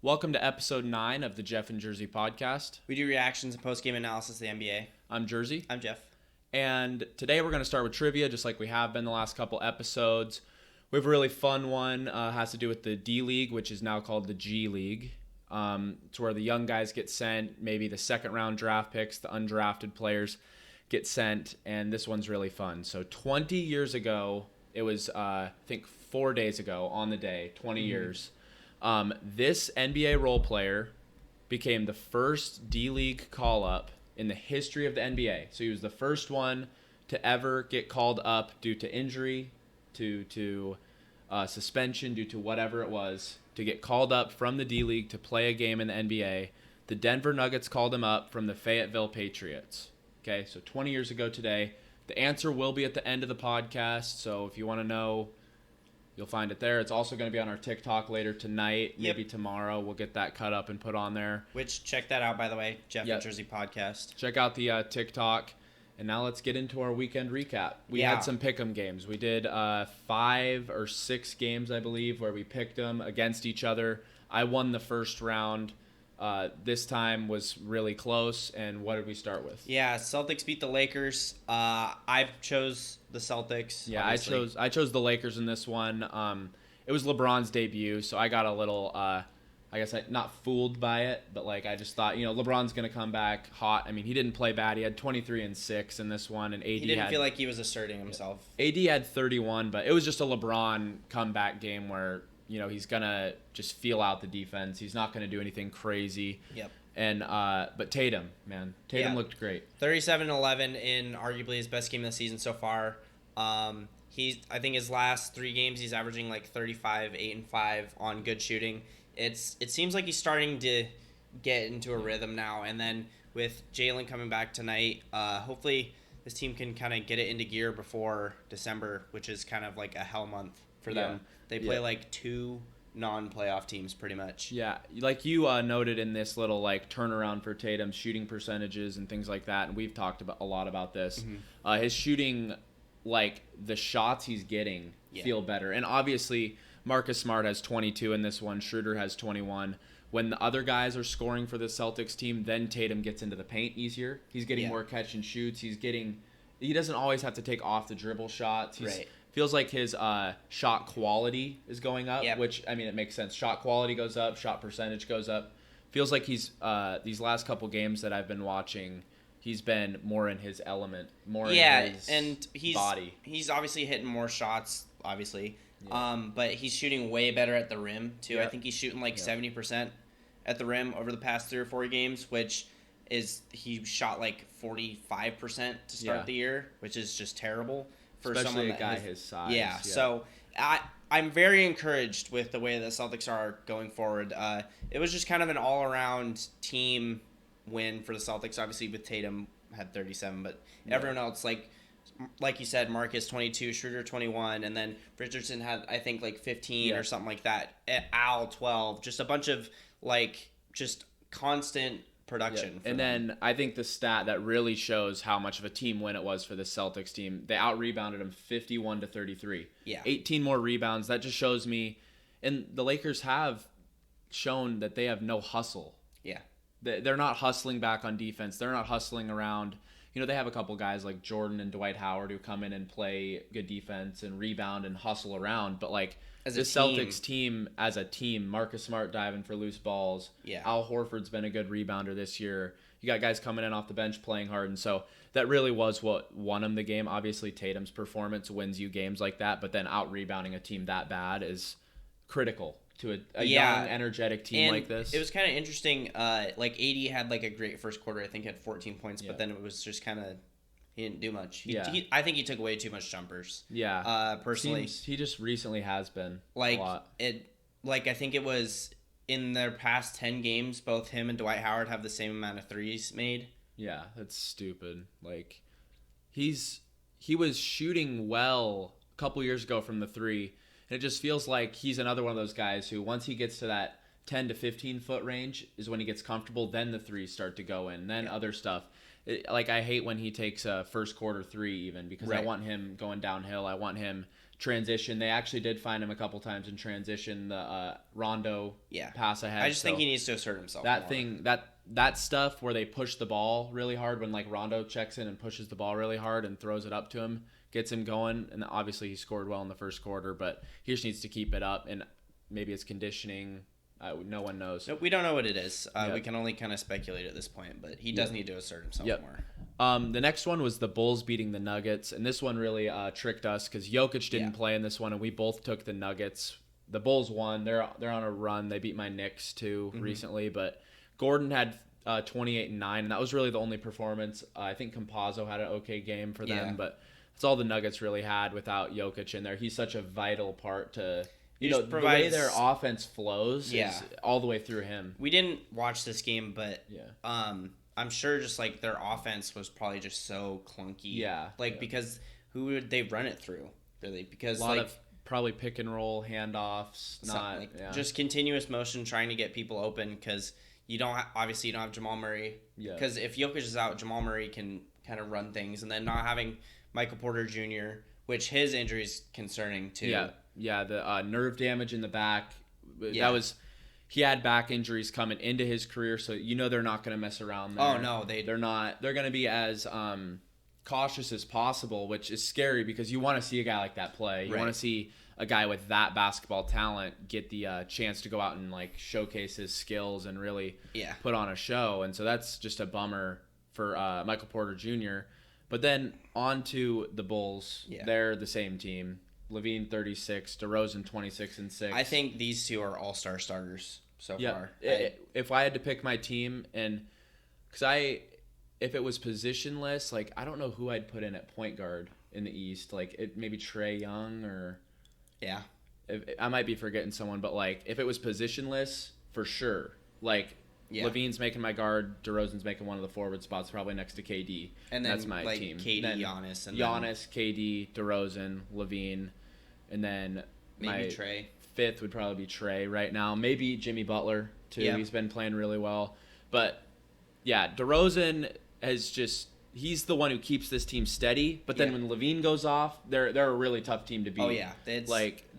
Welcome to episode 9 of the Jeff and Jersey podcast. We do reactions and post-game analysis of the NBA. I'm Jersey. I'm Jeff. And today we're going to start with trivia, just like we have been the last couple episodes. We have a really fun one. Has to do with the D League, which is now called the G League. It's where the young guys get sent, maybe the second round draft picks, the undrafted players get sent, and this one's really fun. So 20 years ago, it was, I think 4 days ago on the day, 20 years, this NBA role player became the first D-League call-up in the history of the NBA. So he was the first one to ever get called up due to injury, to suspension, due to whatever it was, to get called up from the D-League to play a game in the NBA. The Denver Nuggets called him up from the Fayetteville Patriots. Okay, so 20 years ago today. The answer will be at the end of the podcast, so if you want to know, you'll find it there. It's also going to be on our TikTok later tonight, maybe tomorrow. We'll get that cut up and put on there. Which, check that out, by the way, Jeff and Jersey podcast. Check out the TikTok. And now let's get into our weekend recap. We had some pick'em games. We did 5 or 6 games, I believe, where we picked them against each other. I won the first round. This time was really close. And what did we start with? Yeah, Celtics beat the Lakers. I chose the Celtics. Yeah, obviously. I chose the Lakers in this one. It was LeBron's debut, so I got a little, I guess, not fooled by it, but like I just thought, LeBron's gonna come back hot. I mean, he didn't play bad. He had 23 and 6 in this one, and AD he didn't feel like he was asserting himself. AD had 31, but it was just a LeBron comeback game where he's gonna just feel out the defense. He's not gonna do anything crazy. Yep. And but Tatum looked great. 37-11 in arguably his best game of the season so far. I think his last 3 games he's averaging like 35, 8 and 5 on good shooting. It seems like he's starting to get into a rhythm now, and then with Jalen coming back tonight, hopefully this team can kind of get it into gear before December, which is kind of like a hell month for them. They play like 2 non-playoff teams pretty much. Yeah, like you noted in this little like turnaround for Tatum's shooting percentages and things like that, and we've talked a lot about this. His shooting, like the shots he's getting, feel better, and obviously Marcus Smart has 22 in this one. Schroeder has 21. When the other guys are scoring for the Celtics team, then Tatum gets into the paint easier. He's getting more catch and shoots. He doesn't always have to take off the dribble shots. Feels like his shot quality is going up, which, I mean, it makes sense. Shot quality goes up, shot percentage goes up. Feels like he's these last couple games that I've been watching, he's been more in his element, more in his body. He's obviously hitting more shots, obviously. But he's shooting way better at the rim, too. I think he's shooting like 70% at the rim over the past 3 or 4 games, which is he shot like 45% to start the year, which is just terrible. Especially a guy his size. Yeah, so I'm very encouraged with the way the Celtics are going forward. It was just kind of an all-around team win for the Celtics. Obviously, with Tatum had 37, but everyone else, like you said, Marcus 22, Schroeder 21, and then Richardson had, I think, like 15 or something like that. Al 12, just a bunch of just constant production. And then I think the stat that really shows how much of a team win it was for the Celtics team, they out-rebounded them 51-33. Yeah. 18 more rebounds. That just shows me, and the Lakers have shown that they have no hustle. Yeah. They're not hustling back on defense. They're not hustling around. They have a couple guys like Jordan and Dwight Howard who come in and play good defense and rebound and hustle around. But the Celtics team as a team, Marcus Smart diving for loose balls. Yeah. Al Horford's been a good rebounder this year. You got guys coming in off the bench playing hard. And so that really was what won him the game. Obviously, Tatum's performance wins you games like that. But then out-rebounding a team that bad is critical to a young, energetic team like this. It was kind of interesting. AD had a great first quarter. I think he had 14 points, but then it was just kind of he didn't do much. I think he took way too much jumpers. Yeah. Personally, he just recently has been a lot. I think it was in their past 10 games, both him and Dwight Howard have the same amount of threes made. Yeah, that's stupid. He was shooting well a couple years ago from the 3. And it just feels like he's another one of those guys who, once he gets to that 10 to 15 foot range, is when he gets comfortable. Then the threes start to go in. Then other stuff. I hate when he takes a first quarter 3 even, because I want him going downhill. I want him transition. They actually did find him a couple times in transition. The Rondo pass ahead. I just think he needs to assert himself. That stuff where they push the ball really hard when like Rondo checks in and pushes the ball really hard and throws it up to him, gets him going. And obviously he scored well in the first quarter, but he just needs to keep it up. And maybe it's conditioning. No one knows. Nope, we don't know what it is. We can only kind of speculate at this point, but he does need to assert himself more. The next one was the Bulls beating the Nuggets, and this one really tricked us because Jokic didn't play in this one, and we both took the Nuggets. The Bulls won. They're on a run. They beat my Knicks too recently, but Gordon had 28 and 9, and that was really the only performance. I think Campazzo had an okay game for them, but that's all the Nuggets really had without Jokic in there. He's such a vital part to. The way their offense flows is all the way through him. We didn't watch this game, but I'm sure just like their offense was probably just so clunky. Because who would they run it through? Really? Because a lot of probably pick and roll handoffs, just continuous motion trying to get people open because you don't have Jamal Murray. Because if Jokic is out, Jamal Murray can kind of run things, and then not having Michael Porter Jr., which his injury is concerning too. The nerve damage in the back. He had back injuries coming into his career, so they're not going to mess around there. Oh no, they're not. They're going to be as cautious as possible, which is scary because you want to see a guy like that play. You want to see a guy with that basketball talent get the chance to go out and like showcase his skills and really put on a show. And so that's just a bummer for Michael Porter Jr. But then on to the Bulls. They're the same team. Levine 36, DeRozan 26 and 6. I think these two are all-star starters so far. If I had to pick my team, and because if it was positionless, like I don't know who I'd put in at point guard in the East. Like maybe Trae Young or I might be forgetting someone, but like if it was positionless, for sure. Like Levine's making my guard, DeRozan's making one of the forward spots, probably next to KD. And then that's my team. KD, then Giannis, and Giannis, KD, DeRozan, Levine, and then maybe Trae. Fifth would probably be Trae right now. Maybe Jimmy Butler too. Yeah. He's been playing really well, but DeRozan he's the one who keeps this team steady. But then when Levine goes off, they're a really tough team to beat. Oh yeah, they're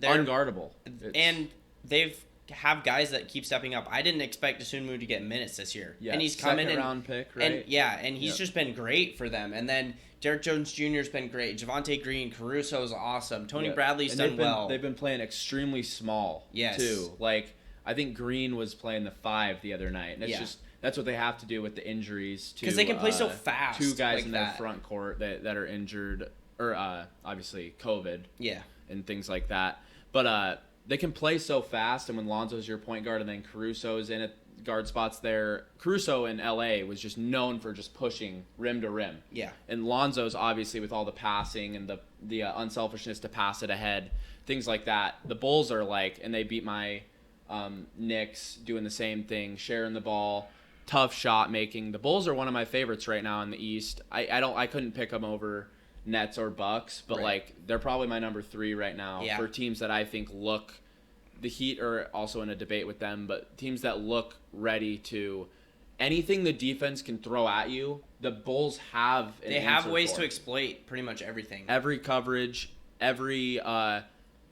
unguardable, and they've have guys that keep stepping up. I didn't expect Dosunmu to get minutes this year. Yeah, and he's coming in. Round pick, right? And he's just been great for them. And then Derrick Jones Jr. has been great. Javonte Green, Caruso is awesome. Tony Bradley's done well. They've been playing extremely small, too. Like, I think Green was playing the 5 the other night. And it's that's what they have to do with the injuries. Because they can play so fast. 2 guys in their front court that are injured, or obviously COVID. Yeah. And things like that. But, they can play so fast, and when Lonzo's your point guard and then Caruso's in at guard spots there. Caruso in LA was just known for just pushing rim to rim. Yeah. And Lonzo's obviously with all the passing and the unselfishness to pass it ahead, things like that. The Bulls are like, and they beat my Knicks doing the same thing, sharing the ball, tough shot making. The Bulls are one of my favorites right now in the East. I couldn't pick them over Nets or Bucks, but like they're probably my number 3 right now for teams that I think look. The Heat are also in a debate with them, but teams that look ready to anything the defense can throw at you, the Bulls have an They have ways for. to exploit pretty much everything. Every coverage, every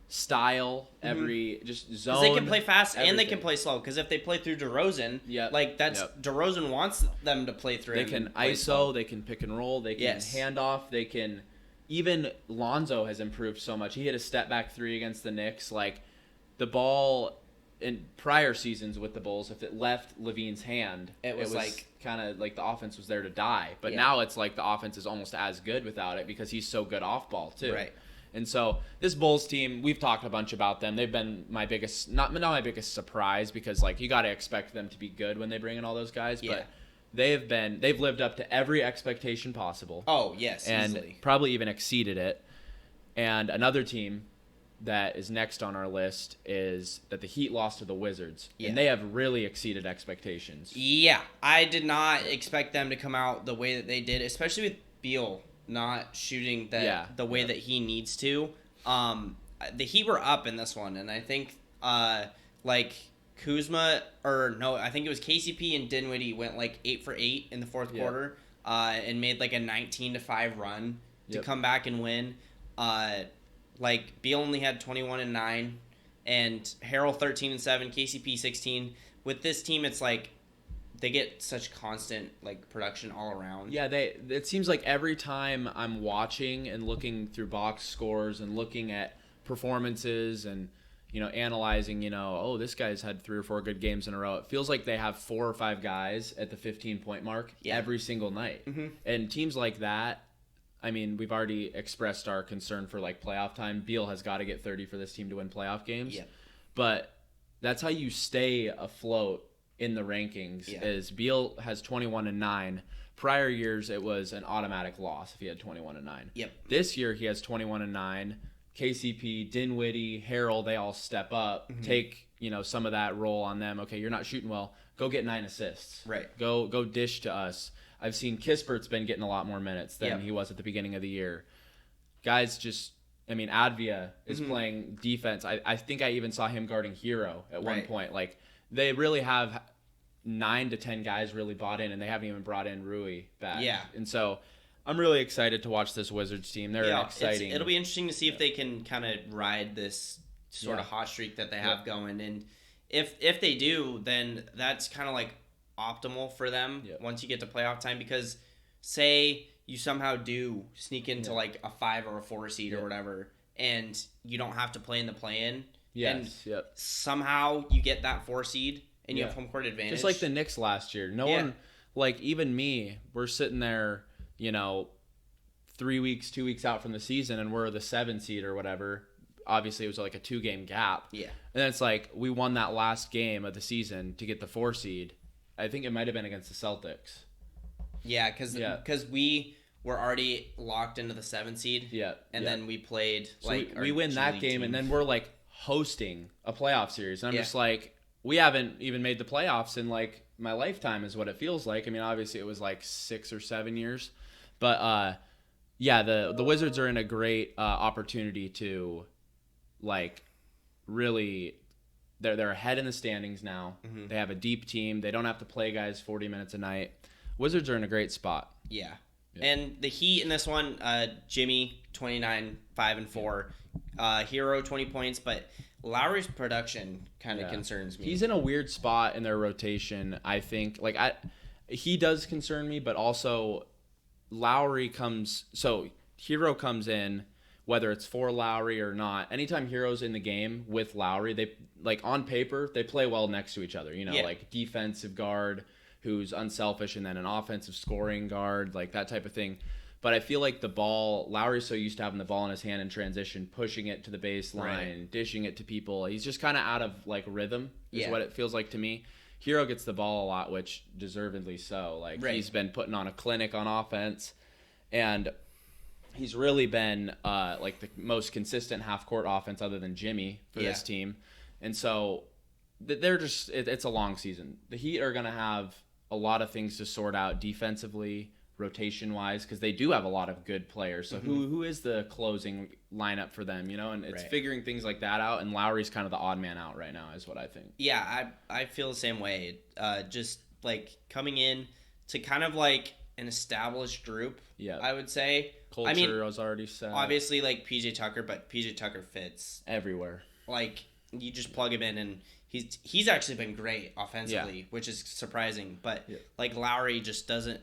style, every just zone. They can play fast and they can play slow. Because if they play through DeRozan, DeRozan wants them to play through. They can ISO, slow. They can pick and roll, they can hand off, they can. Even Lonzo has improved so much. He hit a step back 3 against the Knicks. Like the ball in prior seasons with the Bulls, if it left Levine's hand, it was like kind of like the offense was there to die. But now it's like the offense is almost as good without it because he's so good off ball too. Right. And so this Bulls team, we've talked a bunch about them. They've been my biggest, not my biggest surprise because like you got to expect them to be good when they bring in all those guys. Yeah. But they've lived up to every expectation possible. Oh yes, and easily. Probably even exceeded it. And another team that is next on our list is that the Heat lost to the Wizards, and they have really exceeded expectations. Yeah, I did not expect them to come out the way that they did, especially with Beal not shooting the way that he needs to. The Heat were up in this one, and I think Kuzma, I think it was KCP and Dinwiddie went like 8 for 8 in the fourth quarter, and made like a 19-5 run to come back and win. like Beal only had 21 and 9, and Harrell 13 and 7, KCP 16. With this team, it's like they get such constant like production all around. Yeah, it seems like every time I'm watching and looking through box scores and looking at performances and analyzing, oh, this guy's had 3 or 4 good games in a row. It feels like they have 4 or 5 guys at the 15-point mark every single night. Mm-hmm. And teams like that, I mean, we've already expressed our concern for like playoff time. Beal has got to get 30 for this team to win playoff games. Yeah. But that's how you stay afloat in the rankings. Yeah. Is Beal has 21 and 9. Prior years, it was an automatic loss if he had 21 and 9. Yep. This year, he has 21 and 9. KCP, Dinwiddie, Harrell, they all step up, take some of that role on them. Okay, you're not shooting well. Go get 9 assists. Right. Go dish to us. I've seen Kispert's been getting a lot more minutes than he was at the beginning of the year. Guys Advia is playing defense. I think I even saw him guarding Hero at one point. Like, they really have 9 to 10 guys really bought in, and they haven't even brought in Rui back. Yeah. And so I'm really excited to watch this Wizards team. They're exciting. It'll be interesting to see if they can kind of ride this sort of hot streak that they have going. And if they do, then that's kind of like optimal for them once you get to playoff time. Because say you somehow do sneak into like a 5 or a 4 seed or whatever, and you don't have to play in the play-in. Yes. And somehow you get that 4 seed and you have home court advantage. Just like the Knicks last year. No one, like even me, we're sitting there, 3 weeks, 2 weeks out from the season, and we're the 7 seed or whatever. Obviously, it was like a 2-game gap. Yeah. And then it's like we won that last game of the season to get the 4 seed. I think it might have been against the Celtics. Yeah, because we were already locked into the 7 seed. Yeah. And then we played so we win that game, and then we're like hosting a playoff series. And I'm just like, we haven't even made the playoffs in like my lifetime is what it feels like. I mean, obviously it was like 6 or 7 years. But the Wizards are in a great opportunity to like really they're ahead in the standings now. Mm-hmm. They have a deep team. They don't have to play guys 40 minutes a night. Wizards are in a great spot. Yeah. And the Heat in this one, Jimmy 29, 5 and 4, Hero 20 points, but Lowry's production kind of concerns me. He's in a weird spot in their rotation, I think. Like he does concern me, but also Lowry Hero comes in, whether it's for Lowry or not. Anytime Hero's in the game with Lowry, they like on paper they play well next to each other. Like defensive guard who's unselfish, and then an offensive scoring guard, like that type of thing. But I feel like the ball, Lowry's so used to having the ball in his hand in transition, pushing it to the baseline, dishing it to people. He's just kind of out of like rhythm is what it feels like to me. Hero gets the ball a lot, which deservedly so. Like he's been putting on a clinic on offense, and he's really been like the most consistent half-court offense other than Jimmy for this team. And so they're just it's a long season. The Heat are going to have a lot of things to sort out defensively, rotation-wise, because they do have a lot of good players. So who is the closing lineup for them, And it's figuring things like that out, and Lowry's kind of the odd man out right now is what I think. Yeah, I feel the same way. Just like coming in to kind of like an established group, I would say. Culture was already set. Obviously, like PJ Tucker, but PJ Tucker fits everywhere. Like, you just plug him in, and he's actually been great offensively, which is surprising. But like Lowry just doesn't.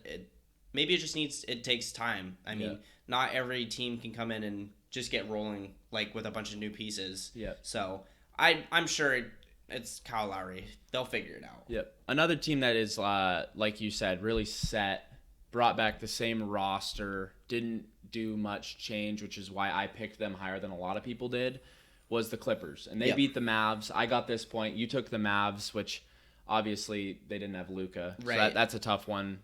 Maybe it takes time. I mean, not every team can come in and just get rolling like with a bunch of new pieces. Yeah. So I'm sure it's Kyle Lowry. They'll figure it out. Yep. Another team that is like you said, really set. Brought back the same roster, didn't do much change, which is why I picked them higher than a lot of people did, was the Clippers. And they beat the Mavs. I got this point. You took the Mavs, which obviously they didn't have Luka. Right. So that's a tough one.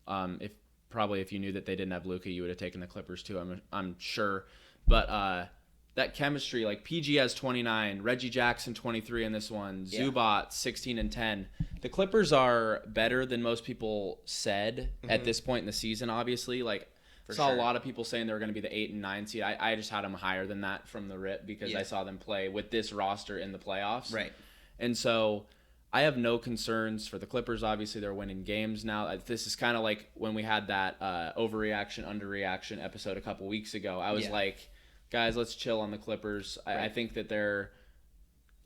If you knew that they didn't have Luka, you would have taken the Clippers too, I'm sure. But that chemistry, like PG has 29, Reggie Jackson 23 in this one, Zubac 16 and 10. The Clippers are better than most people said at this point in the season, obviously. Like, I saw a lot of people saying they were going to be the 8 and 9 seed. I just had them higher than that from the rip because I saw them play with this roster in the playoffs. Right. And so I have no concerns for the Clippers. Obviously, they're winning games now. This is kind of like when we had that overreaction, underreaction episode a couple weeks ago. I was like, guys, let's chill on the Clippers. Right. I think that they're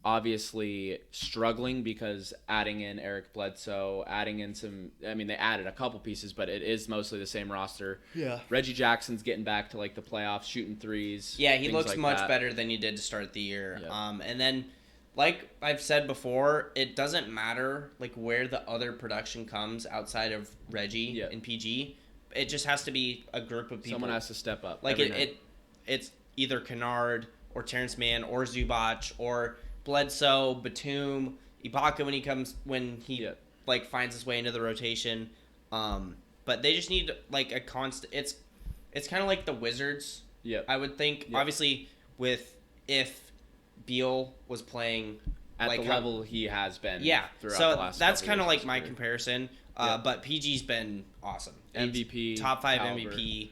obviously struggling because adding in Eric Bledsoe, adding in they added a couple pieces, but it is mostly the same roster. Yeah. Reggie Jackson's getting back to like the playoffs, shooting threes. Yeah, he looks like much that. better than he did to start the year. Yep. And then, like I've said before, it doesn't matter like where the other production comes outside of Reggie and PG. It just has to be a group of people. Someone has to step up. Like it's either Kennard or Terrence Mann or Zubac or Bledsoe, Batum, Ibaka when he like finds his way into the rotation. But they just need like a constant. It's kind of like the Wizards. Yeah, I would think obviously if Beal was playing at like the level he has been. Yeah, throughout so the last that's kind of like my comparison. But PG's been awesome. MVP, top 5 caliber. MVP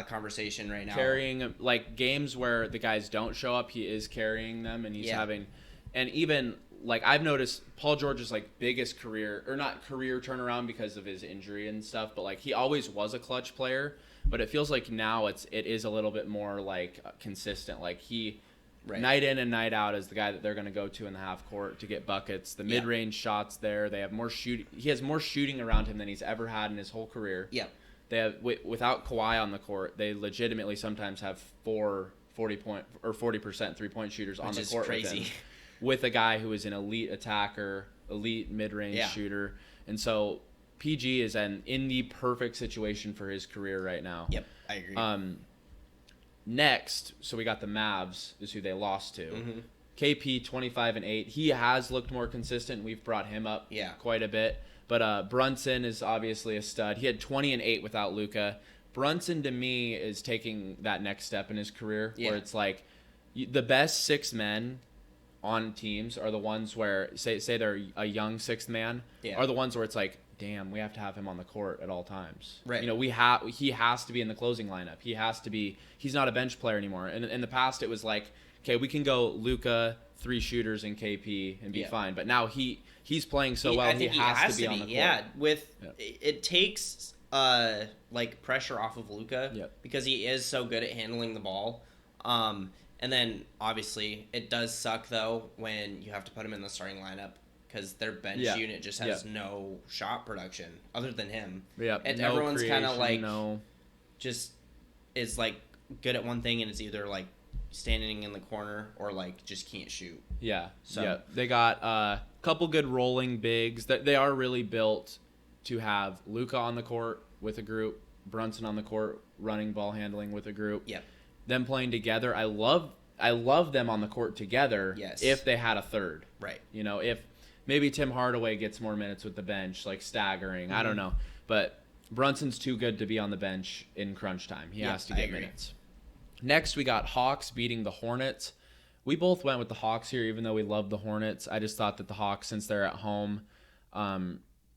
conversation right now. Carrying like games where the guys don't show up, he is carrying them, and he's having, and even like I've noticed Paul George's like biggest career turnaround because of his injury and stuff, but like he always was a clutch player, but it feels like now it is a little bit more like consistent. Like he night in and night out is the guy that they're going to go to in the half court to get buckets. The mid-range shots there, they have more shooting. He has more shooting around him than he's ever had in his whole career. Yeah. They have without Kawhi on the court, they legitimately sometimes have 40% 3-point shooters on the court crazy. with a guy who is an elite attacker, elite mid-range shooter. And so PG is in the perfect situation for his career right now. Yep, I agree. Next, so we got the Mavs is who they lost to. Mm-hmm. KP 25-8. He has looked more consistent. We've brought him up quite a bit. But Brunson is obviously a stud. He had 20-8 without Luka. Brunson, to me, is taking that next step in his career where it's like the best 6 men on teams are the ones where, say they're a young 6th man, are the ones where it's like, damn, we have to have him on the court at all times. Right. You know, he has to be in the closing lineup. He's not a bench player anymore. And in the past, it was like, okay, we can go Luka, 3 shooters, and KP and be fine. But now he's playing so well, he has to be on the court. Yeah, it takes like pressure off of Luka because he is so good at handling the ball. And then obviously it does suck though when you have to put him in the starting lineup because their bench unit just has no shot production other than him. Yeah, and no everyone's kind of like just is like good at one thing and it's either like standing in the corner or like just can't shoot. Yeah. So they got a couple good rolling bigs that they are really built to have Luka on the court with a group, Brunson on the court running ball handling with a group. Yep. Them playing together. I love them on the court together. Yes. If they had a third. Right. You know, if maybe Tim Hardaway gets more minutes with the bench, like staggering. I don't know. But Brunson's too good to be on the bench in crunch time. He has to get minutes. Next, we got Hawks beating the Hornets. We both went with the Hawks here, even though we love the Hornets. I just thought that the Hawks, since they're at home,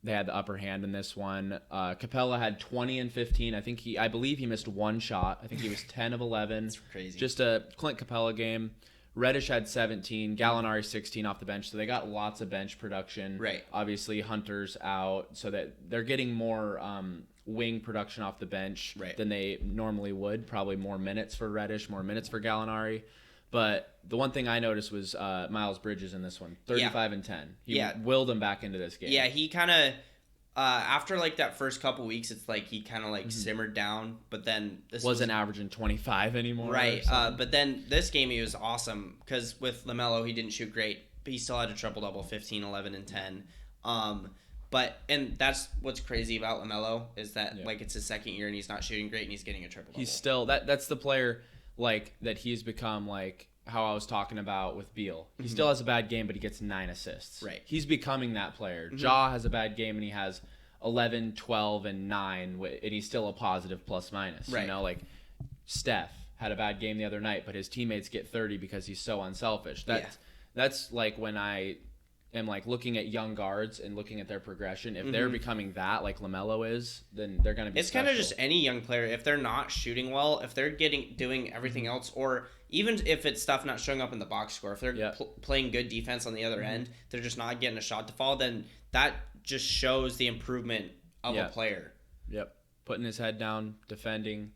they had the upper hand in this one. Capella had 20 and 15. I believe he missed one shot. I think he was 10 of 11. That's crazy. Just a Clint Capella game. Reddish had 17. Gallinari 16 off the bench. So they got lots of bench production. Right. Obviously, Hunter's out, so that they're getting more wing production off the bench than they normally would. Probably more minutes for Reddish, more minutes for Gallinari. But the one thing I noticed was Miles Bridges in this one, 35 and 10. He willed him back into this game. Yeah, he kind of after like that first couple weeks, it's like he kind of like simmered down. But then this wasn't averaging 25 anymore. Right. But then this game he was awesome because with LaMelo he didn't shoot great, but he still had a triple double, 15, 11, and 10. And that's what's crazy about LaMelo is that like it's his second year and he's not shooting great and he's getting a triple double. He's still that's the player. Like that he's become like how I was talking about with Beal. He still has a bad game, but he gets 9 assists. Right. He's becoming that player. Ja has a bad game and he has 11, 12, and 9, and he's still a positive plus minus. Right. You know, like Steph had a bad game the other night, but his teammates get 30 because he's so unselfish. That's like when I am like looking at young guards and looking at their progression. If they're becoming that like LaMelo is, then they're going to be It's kind of just any young player. If they're not shooting well, if they're doing everything else, or even if it's stuff not showing up in the box score, if they're playing good defense on the other end, they're just not getting a shot to fall, then that just shows the improvement of a player. Yep. Putting his head down, defending,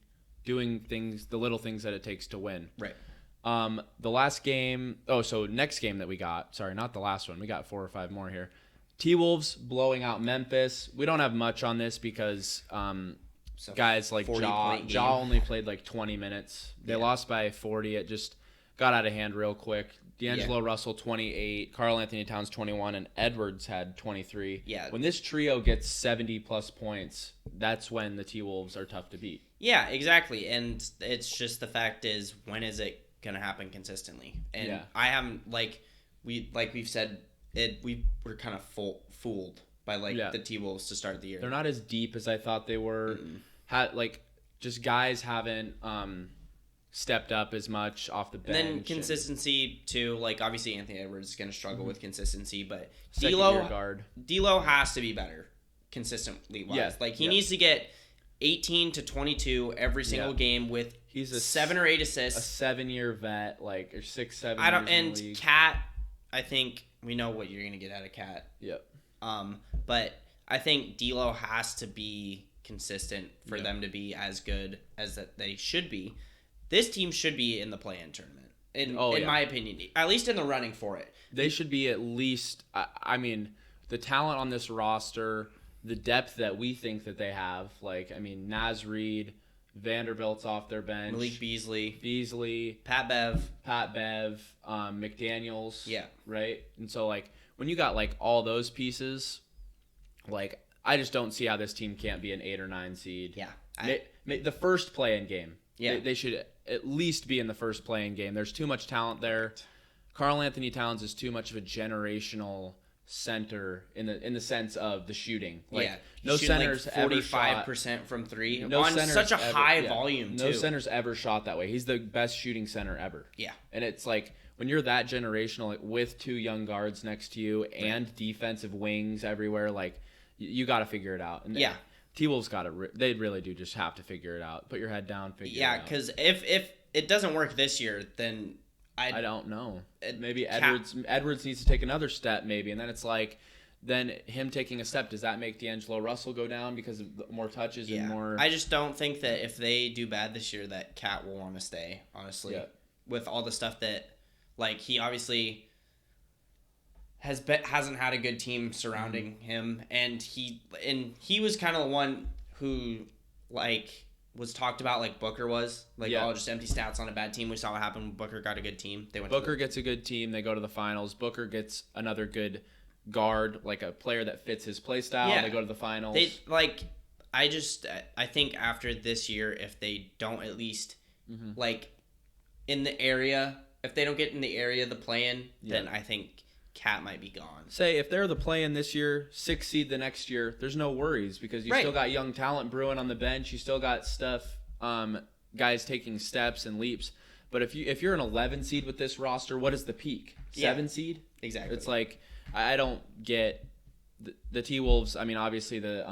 doing things, the little things that it takes to win. Right. The last game, next game that we got, sorry, not the last one. We got 4 or 5 more here. T-Wolves blowing out Memphis. We don't have much on this because guys like Ja only played like 20 minutes. They lost by 40. It just got out of hand real quick. D'Angelo Russell, 28. Karl Anthony Towns, 21. And Edwards had 23. Yeah. When this trio gets 70-plus points, that's when the T-Wolves are tough to beat. Yeah, exactly. And it's just the fact is, when is it going to happen consistently? And I haven't, we've said, we were kind of fooled by the T-Wolves to start the year. They're not as deep as I thought they were. Just guys haven't stepped up as much off the bench. And then consistency too. Obviously Anthony Edwards is going to struggle with consistency, but D'Lo has to be better consistently wise. He needs to get 18 to 22 every single game with he's a 7 or 8 assists. A 7-year vet, or 6, 7 I don't. years And in the league. Cat, I think we know what you're going to get out of Cat. Yep. But I think D'Lo has to be consistent for them to be as good as that they should be. This team should be in the play-in tournament, in my opinion, at least in the running for it. They should be at least. I mean, the talent on this roster, the depth that we think that they have. Naz Reid, Vanderbilt's off their bench. Malik Beasley, Pat Bev, McDaniels. Yeah. Right. And so when you got all those pieces, I just don't see how this team can't be an 8 or 9 seed. Yeah. The first play-in game. Yeah. They should at least be in the first play-in game. There's too much talent there. Karl Anthony Towns is too much of a generational center in the sense of the shooting. No centers ever shot 45% from 3 no on centers such a ever, high volume too. No centers ever shot that way. He's the best shooting center ever. Yeah. And it's when you're that generational with 2 young guards next to you and defensive wings everywhere, you got to figure it out. And T-Wolves they really do just have to figure it out. Put your head down, figure it out. Yeah, because if it doesn't work this year, then I don't know. Maybe Edwards needs to take another step, maybe, and then it's then him taking a step. Does that make D'Angelo Russell go down because of more touches and more? I just don't think that if they do bad this year, that Cat will want to stay. Honestly, with all the stuff that he obviously hasn't had a good team surrounding him, and he was kind of the one who was talked about Booker was just empty stats on a bad team. We saw what happened when Booker got a good team. Booker gets a good team, they go to the finals. Booker gets another good guard, a player that fits his play style. They go to the finals. I think after this year, if they don't at least in the area, if they don't get in the area of the play-in, then I think Cat might be gone. Say if they're the play-in this year, 6 seed the next year, there's no worries because you still got young talent brewing on the bench. You still got stuff, guys taking steps and leaps. But if you're an 11 seed with this roster, what is the peak? 7 seed? Exactly. It's I don't get the T-Wolves. I mean, obviously the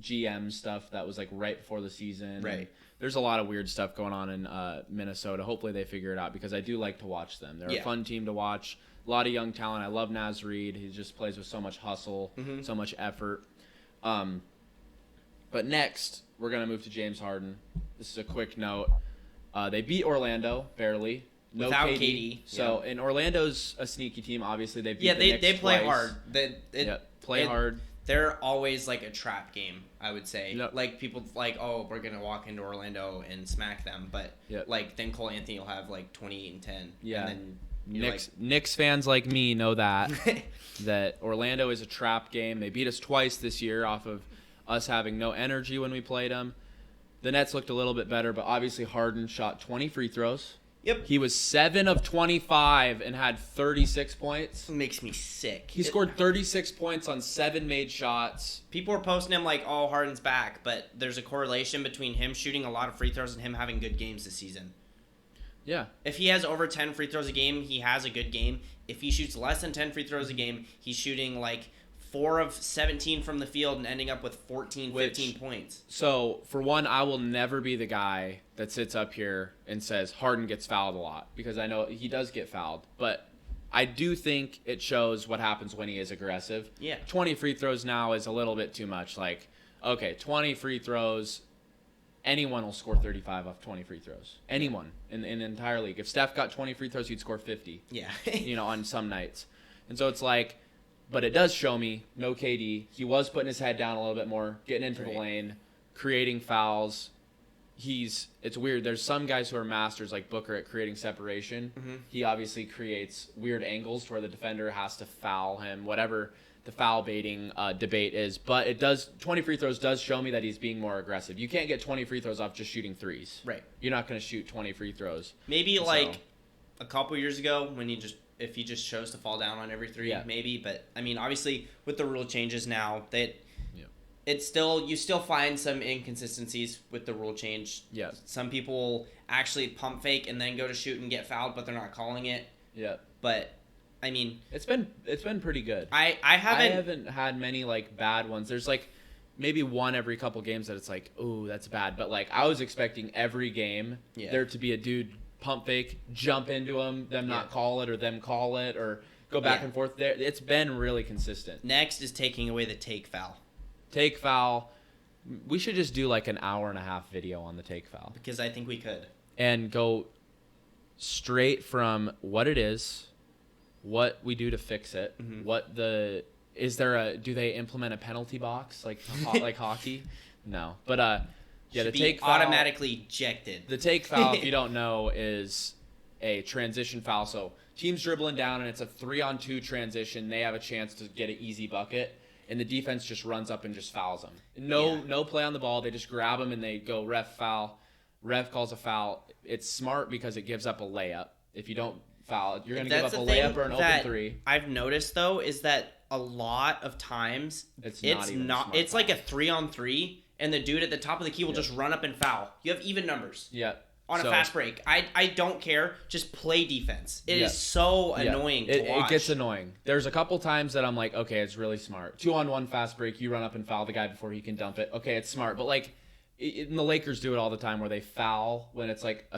GM stuff that was right before the season. Right. There's a lot of weird stuff going on in Minnesota. Hopefully they figure it out because I do like to watch them. They're a fun team to watch. A lot of young talent. I love Naz Reid. He just plays with so much hustle, so much effort. But next, we're going to move to James Harden. This is a quick note. They beat Orlando, barely. No Without KD. So, and Orlando's a sneaky team. Obviously, they beat the Knicks they play twice. hard. Play hard. They're always a trap game, I would say. Yep. People we're going to walk into Orlando and smack them. But, then Cole Anthony will have, 28 and 10. Yeah. And then Knicks fans like me know that Orlando is a trap game. They beat us twice this year off of us having no energy when we played them. The Nets looked a little bit better, but obviously Harden shot 20 free throws. Yep. He was 7 of 25 and had 36 points. It makes me sick. He scored 36 points on 7 made shots. People are posting him Harden's back, but there's a correlation between him shooting a lot of free throws and him having good games this season. Yeah. If he has over 10 free throws a game, he has a good game. If he shoots less than 10 free throws a game, he's shooting 4 of 17 from the field and ending up with 14, 15 points. So, for one, I will never be the guy that sits up here and says Harden gets fouled a lot because I know he does get fouled. But I do think it shows what happens when he is aggressive. Yeah. 20 free throws now is a little bit too much. 20 free throws, anyone will score 35 off 20 free throws. Anyone in the entire league. If Steph got 20 free throws, he'd score 50. Yeah. On some nights. And so it's like, but it does show me, no KD. He was putting his head down a little bit more, getting into the lane, creating fouls. It's weird. There's some guys who are masters, like Booker, at creating separation. Mm-hmm. He obviously creates weird angles to where the defender has to foul him, whatever the foul baiting debate is. But 20 free throws does show me that he's being more aggressive. You can't get 20 free throws off just shooting threes. Right. You're not going to shoot 20 free throws. Maybe a couple years ago when if he just chose to fall down on every three, maybe. But, I mean, obviously with the rule changes now, you still find some inconsistencies with the rule change. Yeah. Some people actually pump fake and then go to shoot and get fouled, but they're not calling it. Yeah. But I mean, it's been pretty good. I haven't had many like bad ones. There's like maybe one every couple games that it's like, ooh, that's bad. But like I was expecting every game there to be a dude pump fake, jump into them not call it, or them call it, or go back and forth there. It's been really consistent. Next is taking away the take foul. Take foul. We should just do like an hour and a half video on the take foul. Because I think we could. And go straight from what it is, what we do to fix it, do they implement a penalty box like hockey? No. But the take foul automatically ejected. The take foul, if you don't know, is a transition foul. So team's dribbling down and it's a 3-on-2 transition. They have a chance to get an easy bucket. And the defense just runs up and just fouls them. No play on the ball. They just grab them and they go ref foul. Ref calls a foul. It's smart because it gives up a layup. If you don't foul, you're going to give up a layup or an open three. I've noticed, though, is that a lot of times it's like a 3-on-3, and the dude at the top of the key will just run up and foul. You have even numbers. Yeah. On a fast break. I don't care. Just play defense. It is so annoying to watch. It gets annoying. There's a couple times that I'm like, okay, it's really smart. 2-on-1 fast break, you run up and foul the guy before he can dump it. Okay, it's smart. But like, the Lakers do it all the time where they foul when it's like,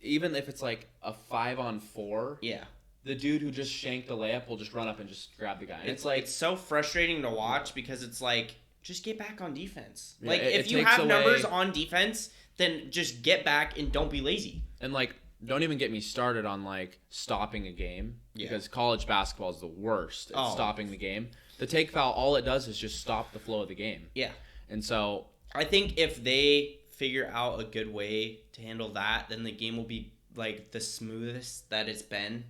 even if it's like a 5-on-4. Yeah. The dude who just shanked the layup will just run up and just grab the guy. And it's so frustrating to watch because it's like, just get back on defense. Yeah, like, if you have numbers on defense, then just get back and don't be lazy. And, like, don't even get me started on, like, stopping a game. Yeah. Because college basketball is the worst at stopping the game. The take foul, all it does is just stop the flow of the game. Yeah. And so I think if they figure out a good way to handle that, then the game will be, like, the smoothest that it's been.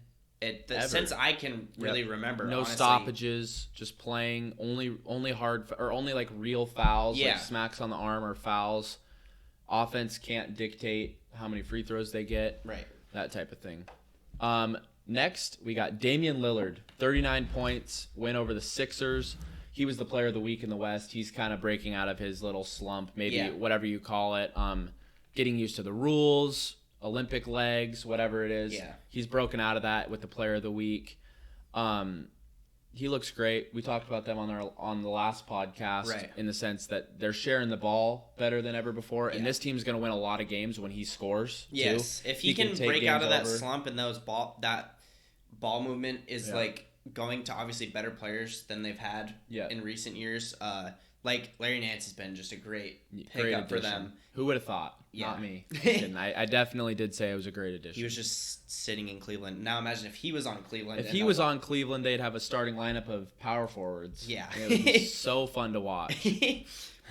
Since I can really remember. No honestly. Stoppages, just playing only hard or only like real fouls, like smacks on the arm or fouls. Offense can't dictate how many free throws they get. Right. That type of thing. Next, we got Damien Lillard, 39 points, win over the Sixers. He was the player of the week in the West. He's kind of breaking out of his little slump, maybe whatever you call it. Getting used to the rules. Olympic legs, whatever it is. Yeah. He's broken out of that with the player of the week. He looks great. We talked about them on the last podcast in the sense that they're sharing the ball better than ever before. And this team's going to win a lot of games when he scores, yes. Too. If he can break out of that slump and that ball movement is like going to obviously better players than they've had in recent years. Like Larry Nance has been just a great pickup for them. Who would have thought? Yeah. Not me. I definitely did say it was a great addition. He was just sitting in Cleveland. Now imagine if he was on Cleveland. If he was on Cleveland, they'd have a starting lineup of power forwards. Yeah. It would be so fun to watch.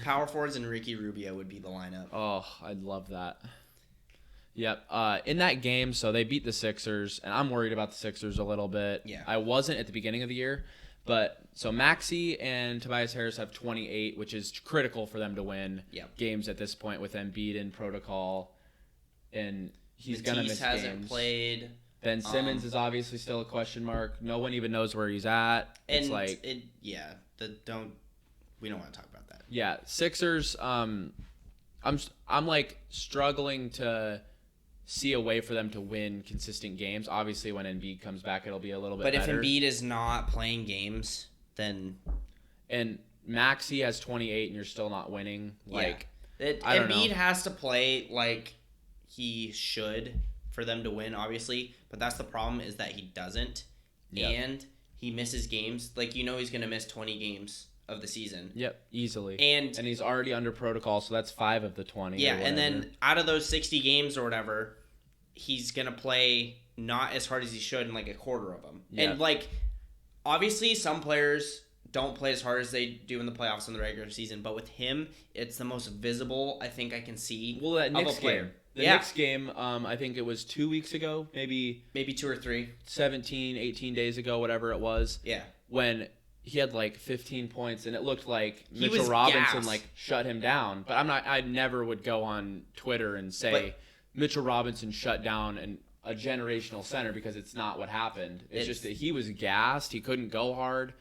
Power forwards and Ricky Rubio would be the lineup. Oh, I'd love that. Yep. In that game, so they beat the Sixers, and I'm worried about the Sixers a little bit. Yeah. I wasn't at the beginning of the year. But so Maxey and Tobias Harris have 28, which is critical for them to win games at this point with Embiid in protocol. And he's going to miss hasn't played. Ben Simmons is obviously still a question mark. No one even knows where he's at. It's like we don't want to talk about that. Yeah, Sixers. I'm like struggling to see a way for them to win consistent games. Obviously, when Embiid comes back, it'll be a little bit better. But if Embiid is not playing games, then... And Maxey has 28 and you're still not winning. Embiid has to play like he should for them to win, obviously. But that's the problem, is that he doesn't. Yep. And he misses games. Like, he's going to miss 20 games of the season. Yep, easily. And he's already under protocol, so that's 5 of the 20. Yeah, and then out of those 60 games or whatever, he's going to play not as hard as he should in like a quarter of them. Yep. And like, obviously some players don't play as hard as they do in the playoffs in the regular season, but with him, it's the most visible I think I can see. Well, that Knicks game. The Knicks game, I think it was 2 weeks ago, maybe 2 or 3. 17, 18 days ago, whatever it was. Yeah. When he had like 15 points and it looked like Mitchell Robinson gassed. like shut him down. But I never would go on Twitter and say Mitchell Robinson shut down a generational center, because it's not what happened. It's just that he was gassed. He couldn't go hard.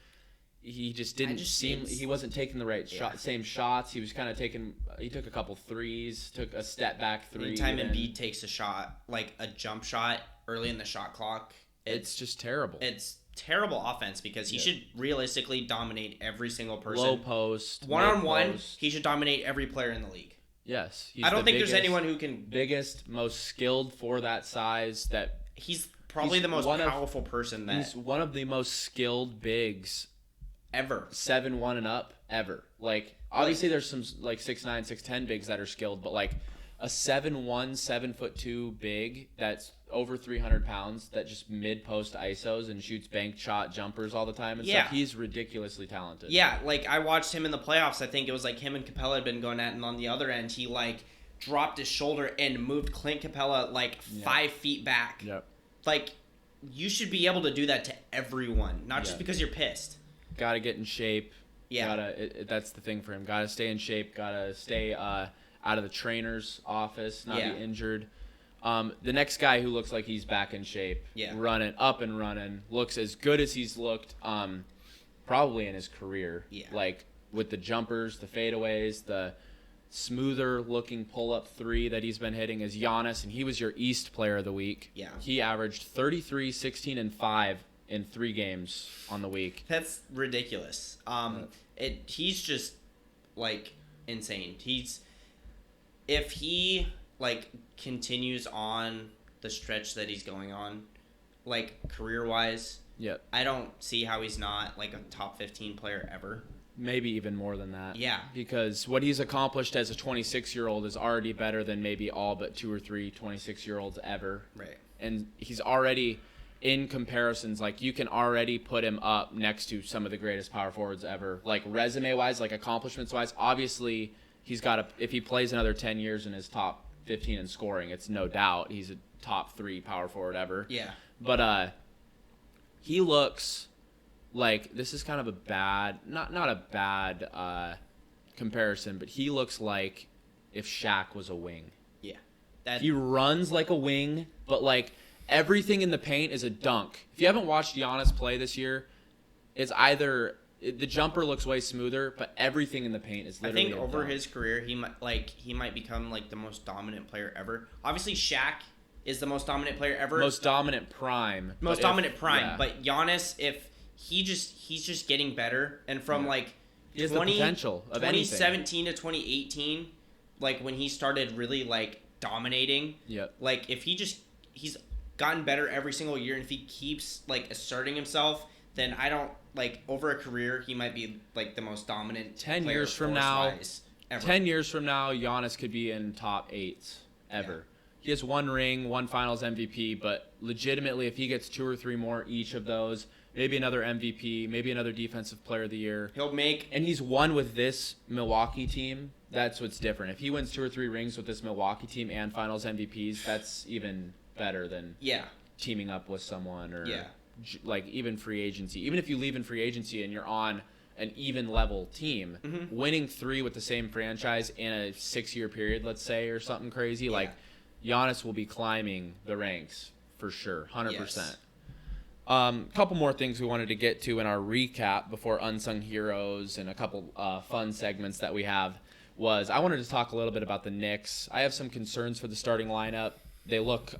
He just didn't he wasn't taking the right same shots. He was kind of he took a couple threes, took a step back three. Anytime Embiid takes a shot, like a jump shot early in the shot clock, it's just terrible. It's terrible offense, because he should realistically dominate every single person. Low post. One-on-one, he should dominate every player in the league. Yes. I don't think there's anyone who can... Biggest, most skilled for that size. That he's probably the most powerful person that... He's one of the most skilled bigs ever. 7'1" and up ever. Like, obviously there's some like 6'9", 6'10" bigs that are skilled, but like a 7'1", 7'2" big that's over 300 pounds that just mid-post ISOs and shoots bank shot jumpers all the time and stuff. He's ridiculously talented. Yeah, like I watched him in the playoffs. I think it was like him and Capella had been going at it, and on the other end, he like dropped his shoulder and moved Clint Capella like 5 feet back. Yep. Like, you should be able to do that to everyone, not just because you're pissed. Gotta get in shape. Yeah. That's the thing for him. Gotta stay in shape. Gotta stay out of the trainer's office, not be injured. The next guy who looks like he's back in shape, running, looks as good as he's looked probably in his career. Yeah. Like with the jumpers, the fadeaways, the smoother looking pull-up three that he's been hitting is Giannis, and he was your East Player of the Week. Yeah. He averaged 33, 16, and 5 in 3 games on the week. That's ridiculous. He's just like insane. If he like continues on the stretch that he's going on, like career-wise, I don't see how he's not like a top 15 player ever. Maybe even more than that. Yeah. Because what he's accomplished as a 26-year-old is already better than maybe all but 2 or 3 26-year-olds ever. Right. And he's already, in comparisons, like you can already put him up next to some of the greatest power forwards ever. Like resume-wise, like accomplishments-wise, obviously he's got if he plays another 10 years in his top 15 in scoring, it's no doubt he's a top 3 power forward ever. Yeah. But he looks like, this is kind of a bad, not a bad comparison, but he looks like if Shaq was a wing. Yeah. He runs like a wing, but like everything in the paint is a dunk. If you haven't watched Giannis play this year, it's either the jumper looks way smoother, but everything in the paint is literally I think over his career, he might become like the most dominant player ever. Obviously, Shaq is the most dominant player ever. Most dominant prime. But Giannis, if he's just getting better, and from like he has the potential of 2017 to 2018, like when he started really like dominating. Yep. Like if he's gotten better every single year, and if he keeps like asserting himself, then I don't like over a career he might be like the most dominant. 10 years from now, ever. 10 years from now, Giannis could be in top 8 ever. Yeah. He has 1 ring, 1 Finals MVP, but legitimately, if he gets 2 or 3 more each of those, maybe another MVP, maybe another Defensive Player of the Year. He'll make... And he's won with this Milwaukee team. That's what's different. If he wins 2 or 3 rings with this Milwaukee team and Finals MVPs, that's even better than teaming up with someone or like even free agency. Even if you leave in free agency and you're on an even level team, winning 3 with the same franchise in a 6-year period, let's say, or something crazy, like Giannis will be climbing the ranks for sure, 100%. Yes. Couple more things we wanted to get to in our recap before Unsung Heroes and a couple fun segments that we have was I wanted to talk a little bit about the Knicks. I have some concerns for the starting lineup. They look,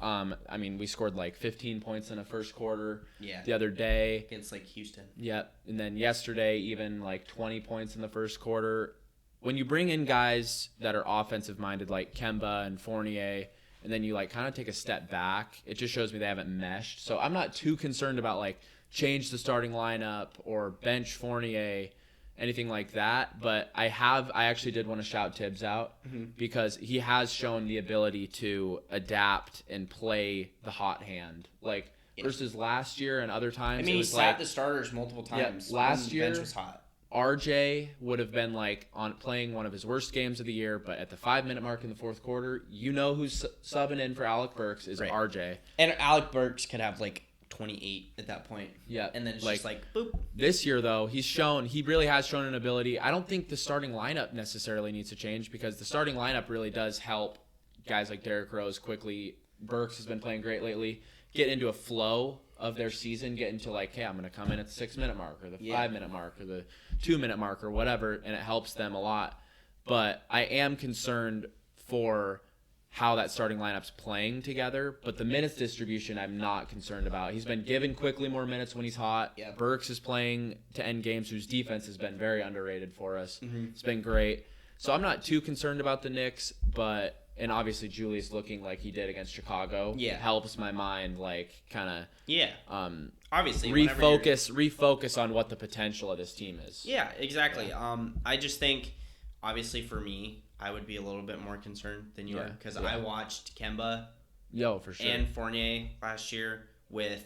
we scored like 15 points in the first quarter the other day. Against like Houston. Yep. And then yesterday, even like 20 points in the first quarter. When you bring in guys that are offensive minded like Kemba and Fournier, and then you like kind of take a step back, it just shows me they haven't meshed. So I'm not too concerned about like change the starting lineup or bench Fournier anything like that. But I actually did want to shout Tibbs out because he has shown the ability to adapt and play the hot hand. Like versus last year and other times. I mean, it he was sat the starters multiple times. Last the year, bench was hot. RJ would have been like on playing one of his worst games of the year, but at the 5-minute mark in the fourth quarter, you know who's subbing in for Alec Burks is RJ. And Alec Burks could have like 28 at that point. Yeah. And then it's just like, boop. This year, though, he really has shown an ability. I don't think the starting lineup necessarily needs to change because the starting lineup really does help guys like Derrick Rose quickly. Burks has been playing great lately. Get into a flow of their season, get into like, hey, I'm going to come in at the 6-minute mark or the 5-minute mark or the 2-minute mark or whatever, and it helps them a lot. But I am concerned for how that starting lineup's playing together, but the minutes distribution I'm not concerned about. He's been given quickly more minutes when he's hot. Yeah. Burks is playing to end games, whose defense has been very underrated for us. It's been great. So I'm not too concerned about the Knicks, and obviously Julius looking like he did against Chicago helps my mind, like, kind of obviously refocus on what the potential of this team is. Yeah, exactly. I just think, obviously for me, I would be a little bit more concerned than you are because I watched Kemba for sure. and Fournier last year with,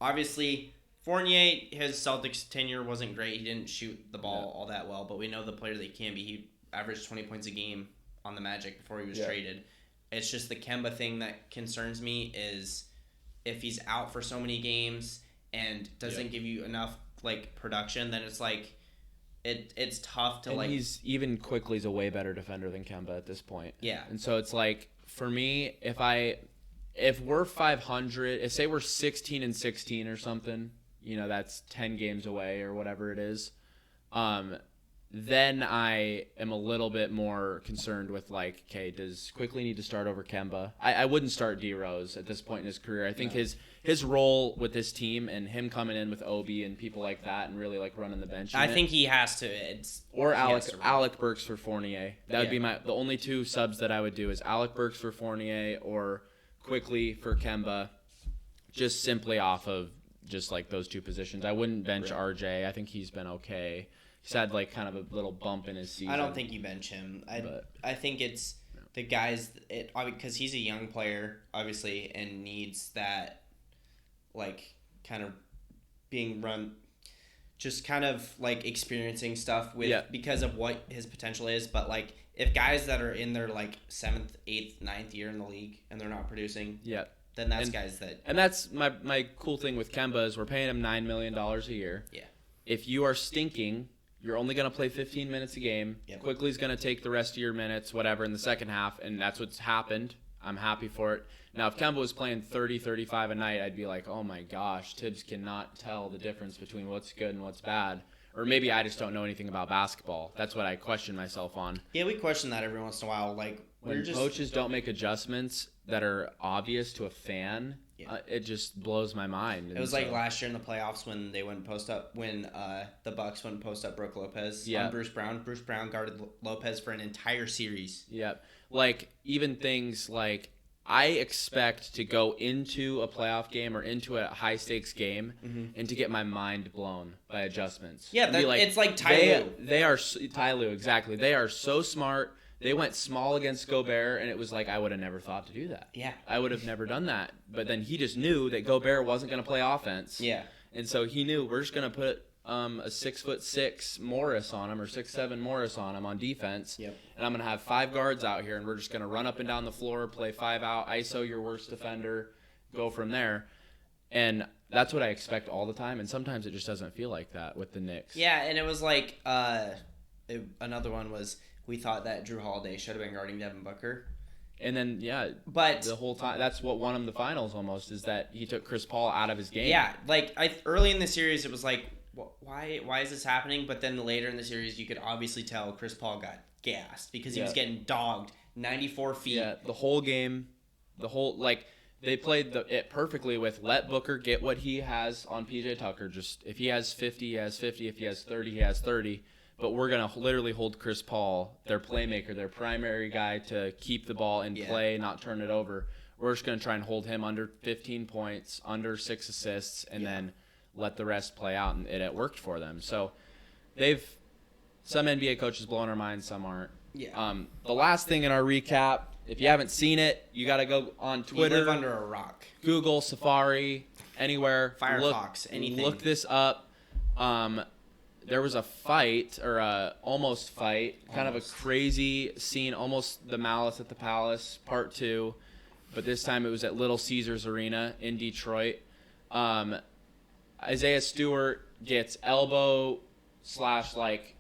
obviously, Fournier, his Celtics tenure wasn't great. He didn't shoot the ball all that well, but we know the player that he can be. He averaged 20 points a game on the Magic before he was traded. It's just the Kemba thing that concerns me is if he's out for so many games and doesn't give you enough like production, then it's like it's tough to like. He's even quickly is a way better defender than Kemba at this point. Yeah, and so it's like for me, if we're 500, say we're 16-16 or something, that's 10 games away or whatever it is. Then I am a little bit more concerned with like, okay, does Quickly need to start over Kemba? I wouldn't start D Rose at this point in his career. I think his role with this team and him coming in with Obi and people like that and really like running the bench. I think he has to. Alec Burks for Fournier. That would be the only two subs that I would do is Alec Burks for Fournier or Quickly for Kemba, just simply off of just like those two positions. I wouldn't bench RJ. I think he's been okay. He's had like kind of a little bump in his season. I don't think you bench him. I think it's the guys because he's a young player obviously and needs that like kind of being run, just kind of like experiencing stuff with because of what his potential is. But like if guys that are in their like 7th, 8th, 9th year in the league and they're not producing, then that's guys that. And that's my cool thing with Kemba is we're paying him $9 million a year. Yeah. If you are stinking, you're only going to play 15 minutes a game. Quickly's going to take the rest of your minutes, whatever, in the second half, and that's what's happened. I'm happy for it. Now, if Kemba was playing 30, 35 a night, I'd be like, oh my gosh, Tibbs cannot tell the difference between what's good and what's bad. Or maybe I just don't know anything about basketball. That's what I question myself on. Yeah, we question that every once in a while. Like when coaches don't make adjustments that are obvious to a fan, it just blows my mind. It was like last year in the playoffs when they went post up, when the Bucks went post up Brook Lopez on Bruce Brown. Bruce Brown guarded Lopez for an entire series. Yep. Like even things like I expect to go into a playoff game or into a high stakes game and to get my mind blown by adjustments. Yeah, it's like Ty Lue. They are Ty Lue, exactly. They are so smart. They went small against Gobert, and it was like I would have never thought to do that. Yeah. I would have never done that. But then he just knew that Gobert wasn't going to play offense. Yeah. And so he knew we're just going to put a 6'6" Morris on him or 6'7" Morris on him on defense. Yep. And I'm going to have 5 guards out here, and we're just going to run up and down the floor, play 5 out, ISO your worst defender, go from there. And that's what I expect all the time, and sometimes it just doesn't feel like that with the Knicks. Yeah, and it was like another one was we thought that Drew Holiday should have been guarding Devin Booker. And then, but the whole time, that's what won him the finals almost, is that he took Chris Paul out of his game. Yeah, like early in the series, it was like, why is this happening? But then later in the series, you could obviously tell Chris Paul got gassed because he was getting dogged 94 feet. Yeah, the whole game, they played it perfectly with let Booker get what he has on PJ Tucker. Just if he has 50, he has 50. If he has 30, he has 30. But we're going to literally hold Chris Paul, their playmaker, their primary guy, to keep the ball in play, not turn it over. We're just going to try and hold him under 15 points, under 6 assists, and then let the rest play out. And it worked for them. So they've Some NBA coaches blowing our minds, some aren't. Yeah. The last thing in our recap, if you haven't seen it, you got to go on Twitter. You live under a rock. Google, Safari, anywhere. Firefox, anything. Look this up. There was a fight, or a almost fight, kind of a crazy scene, almost the Malice at the Palace, part 2. But this time it was at Little Caesars Arena in Detroit. Isaiah Stewart gets elbow /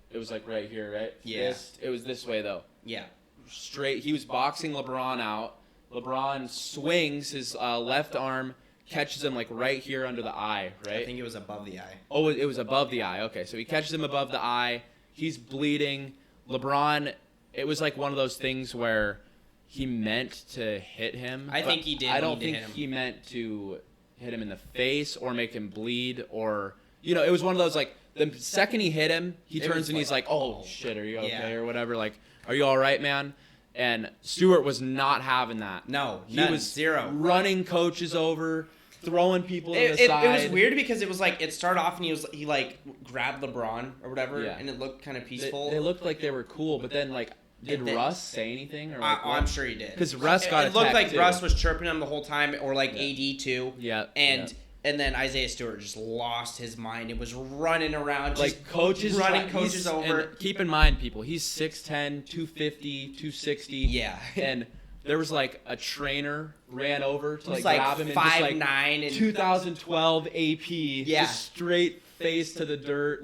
it was like right here, right? Yeah. It was this way though. Yeah. Straight. He was boxing LeBron out. LeBron swings his left arm, catches him like right here under the eye, right? I think it was above the eye. Oh, it was above the eye. Okay, so he catches him above the eye. He's bleeding. LeBron, it was like one of those things where he meant to hit him. I think he did. I don't think he meant to hit him in the face or make him bleed, or it was one of those like the second he hit him, he turns and he's like, "Oh shit, are you okay?" or whatever. Like, "Are you all right, man?" And Stewart was not having that. No, he was zero. Running coaches over, throwing people to the side. It was weird because it was like it started off and he like grabbed LeBron or whatever, and it looked kind of peaceful. They looked like they were cool, but then like. Did Russ say anything? Or like, I'm sure he did. Because Russ got it looked like too. Russ was chirping him the whole time, or like AD too. Yeah. And then Isaiah Stewart just lost his mind. It was running around, like coaches running coaches over. And keep in mind, people, he's 6'10", 250, 260. Yeah. And there was like a trainer ran over to like grab him and 5'9" and 2012 AP. Yeah. Just straight face to the dirt,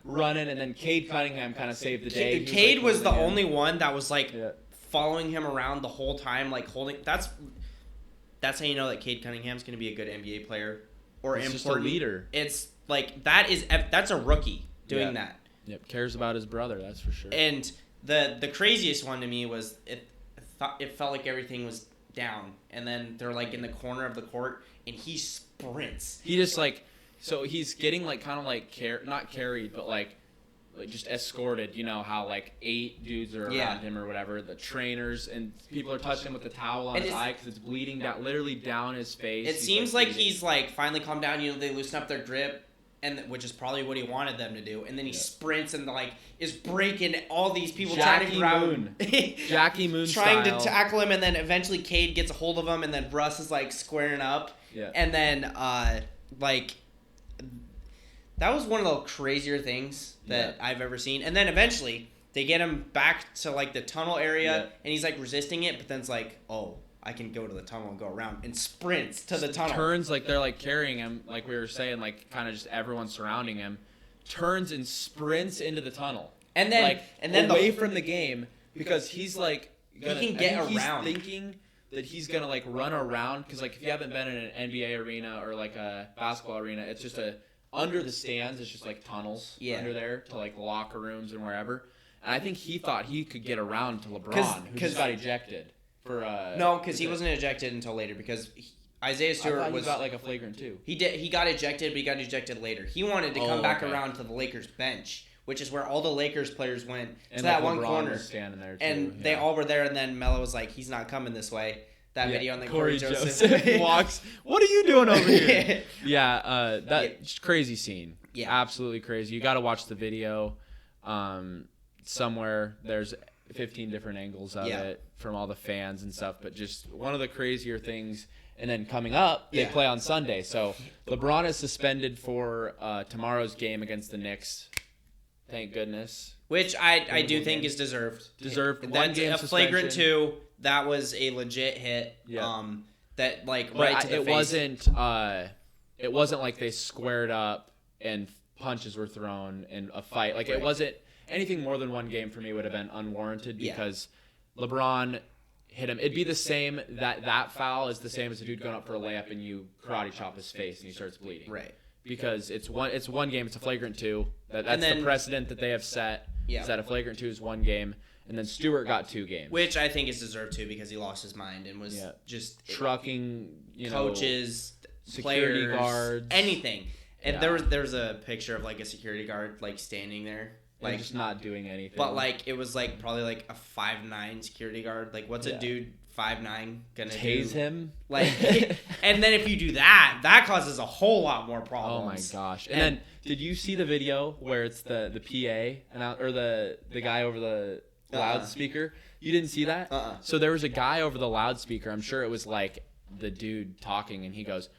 running, and then Cade Cunningham kind of saved the day. Cade was the only one that was like following him around the whole time, like holding. That's how you know that Cade Cunningham's going to be a good NBA player or He's important. Just a leader. It's like that's a rookie doing that. Yep, cares about his brother, that's for sure. And the craziest one to me was it felt like everything was down, and then they're like in the corner of the court, and he sprints. He just like. So he's getting like kind of like not carried, but like just escorted. You know how like 8 dudes are around him or whatever, the trainers, and people are touching him with the towel on his eye because it's bleeding down, literally down his face. It seems like he's like finally calmed down. They loosen up their grip, and which is probably what he wanted them to do. And then he sprints and like is breaking all these people trying to grab him. Jackie Moon trying style. To tackle him, and then eventually Cade gets a hold of him, and then Russ is like squaring up. Yeah. And then like. That was one of the crazier things that I've ever seen. And then eventually, they get him back to, like, the tunnel area, and he's, like, resisting it, but then it's like, oh, I can go to the tunnel and go around, and sprints to the tunnel. Turns, like, they're, like, carrying him, like we were saying, like, kind of just everyone surrounding him. Turns and sprints into the tunnel. And then, like, away from the game, because he's, like... he can get around. He's thinking that he's going to, like, run around, because, like, if you haven't been in an NBA arena or, like, a basketball arena, it's just under the stands, it's just like tunnels under there to like locker rooms and wherever. And I think he thought he could get around to LeBron, who just got ejected for. No, because he wasn't ejected until later. Because Isaiah Stewart got like a flagrant too. He did. He got ejected, but he got ejected later. He wanted to come back around to the Lakers bench, which is where all the Lakers players went to that one corner. Was standing there too, and they all were there. And then Melo was like, "He's not coming this way." That video on the Corey Joseph walks. What are you doing over here? Crazy scene. Yeah, absolutely crazy. You got to watch the video. Somewhere there's 15 different angles of it from all the fans and stuff. But just one of the crazier things. And then coming up, they play on Sunday. So LeBron is suspended for tomorrow's game against the Knicks. Thank goodness. Which I do think is deserved. One game a flagrant 2. That was a legit hit. Yeah. That like right to the face. It wasn't like they squared up and punches were thrown in a fight. Like it wasn't anything more than one game for me would have been unwarranted because LeBron hit him. It'd be the same that foul is the same as a dude going up for a layup and you karate chop his face and he starts bleeding. Right. Because it's one game. It's a flagrant 2. That's the precedent that they have set. Yeah. Is that a flagrant 2 is one game. And then Stewart got 2 games. Which I think is deserved too because he lost his mind and was just trucking, coaches, security players, guards, anything. And there was a picture of like a security guard like standing there Like just not doing anything. But like it was like probably like a 5'9" security guard. Like what's a dude 5'9" gonna tase him? Like, and then if you do that, that causes a whole lot more problems. Oh my gosh! And then did you see the video where it's the PA or the guy over the loudspeaker? You didn't see that? So there was a guy over the loudspeaker. I'm sure it was like the dude talking, and he goes,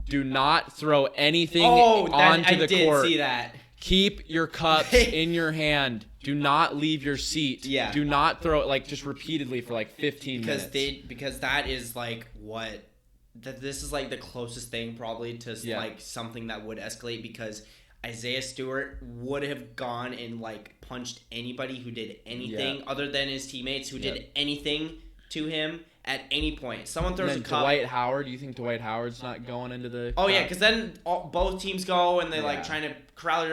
"Do not throw anything onto the court. I did see that. Keep your cups in your hand. Do not leave your seat. Yeah. Do not throw it," like just repeatedly for like 15 minutes. Because that is like what this is like the closest thing probably to like something that would escalate, because Isaiah Stewart would have gone and like punched anybody who did anything other than his teammates who did anything to him at any point. Someone throws a cup. Dwight Howard, do you think Dwight Howard's not going into the Oh, yeah, because then both teams go and they like trying to corral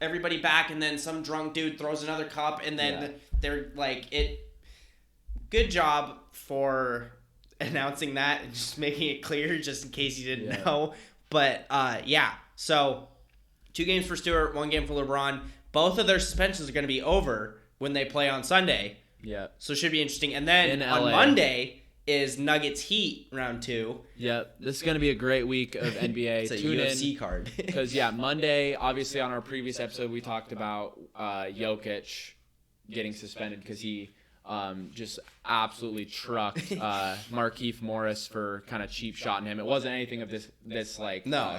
everybody back, and then some drunk dude throws another cup, and then they're like, good job for announcing that and just making it clear just in case you didn't know. But so 2 games for Stewart, 1 game for LeBron. Both of their suspensions are going to be over when they play on Sunday. Yeah. So it should be interesting. And then on Monday is Nuggets Heat round 2. Yep. This is going to be a great week of NBA. It's a UFC card. Because, Monday, obviously on our previous episode, we talked about Jokic getting suspended because he just absolutely trucked Markieff Morris for kind of cheap shotting him. It wasn't anything of this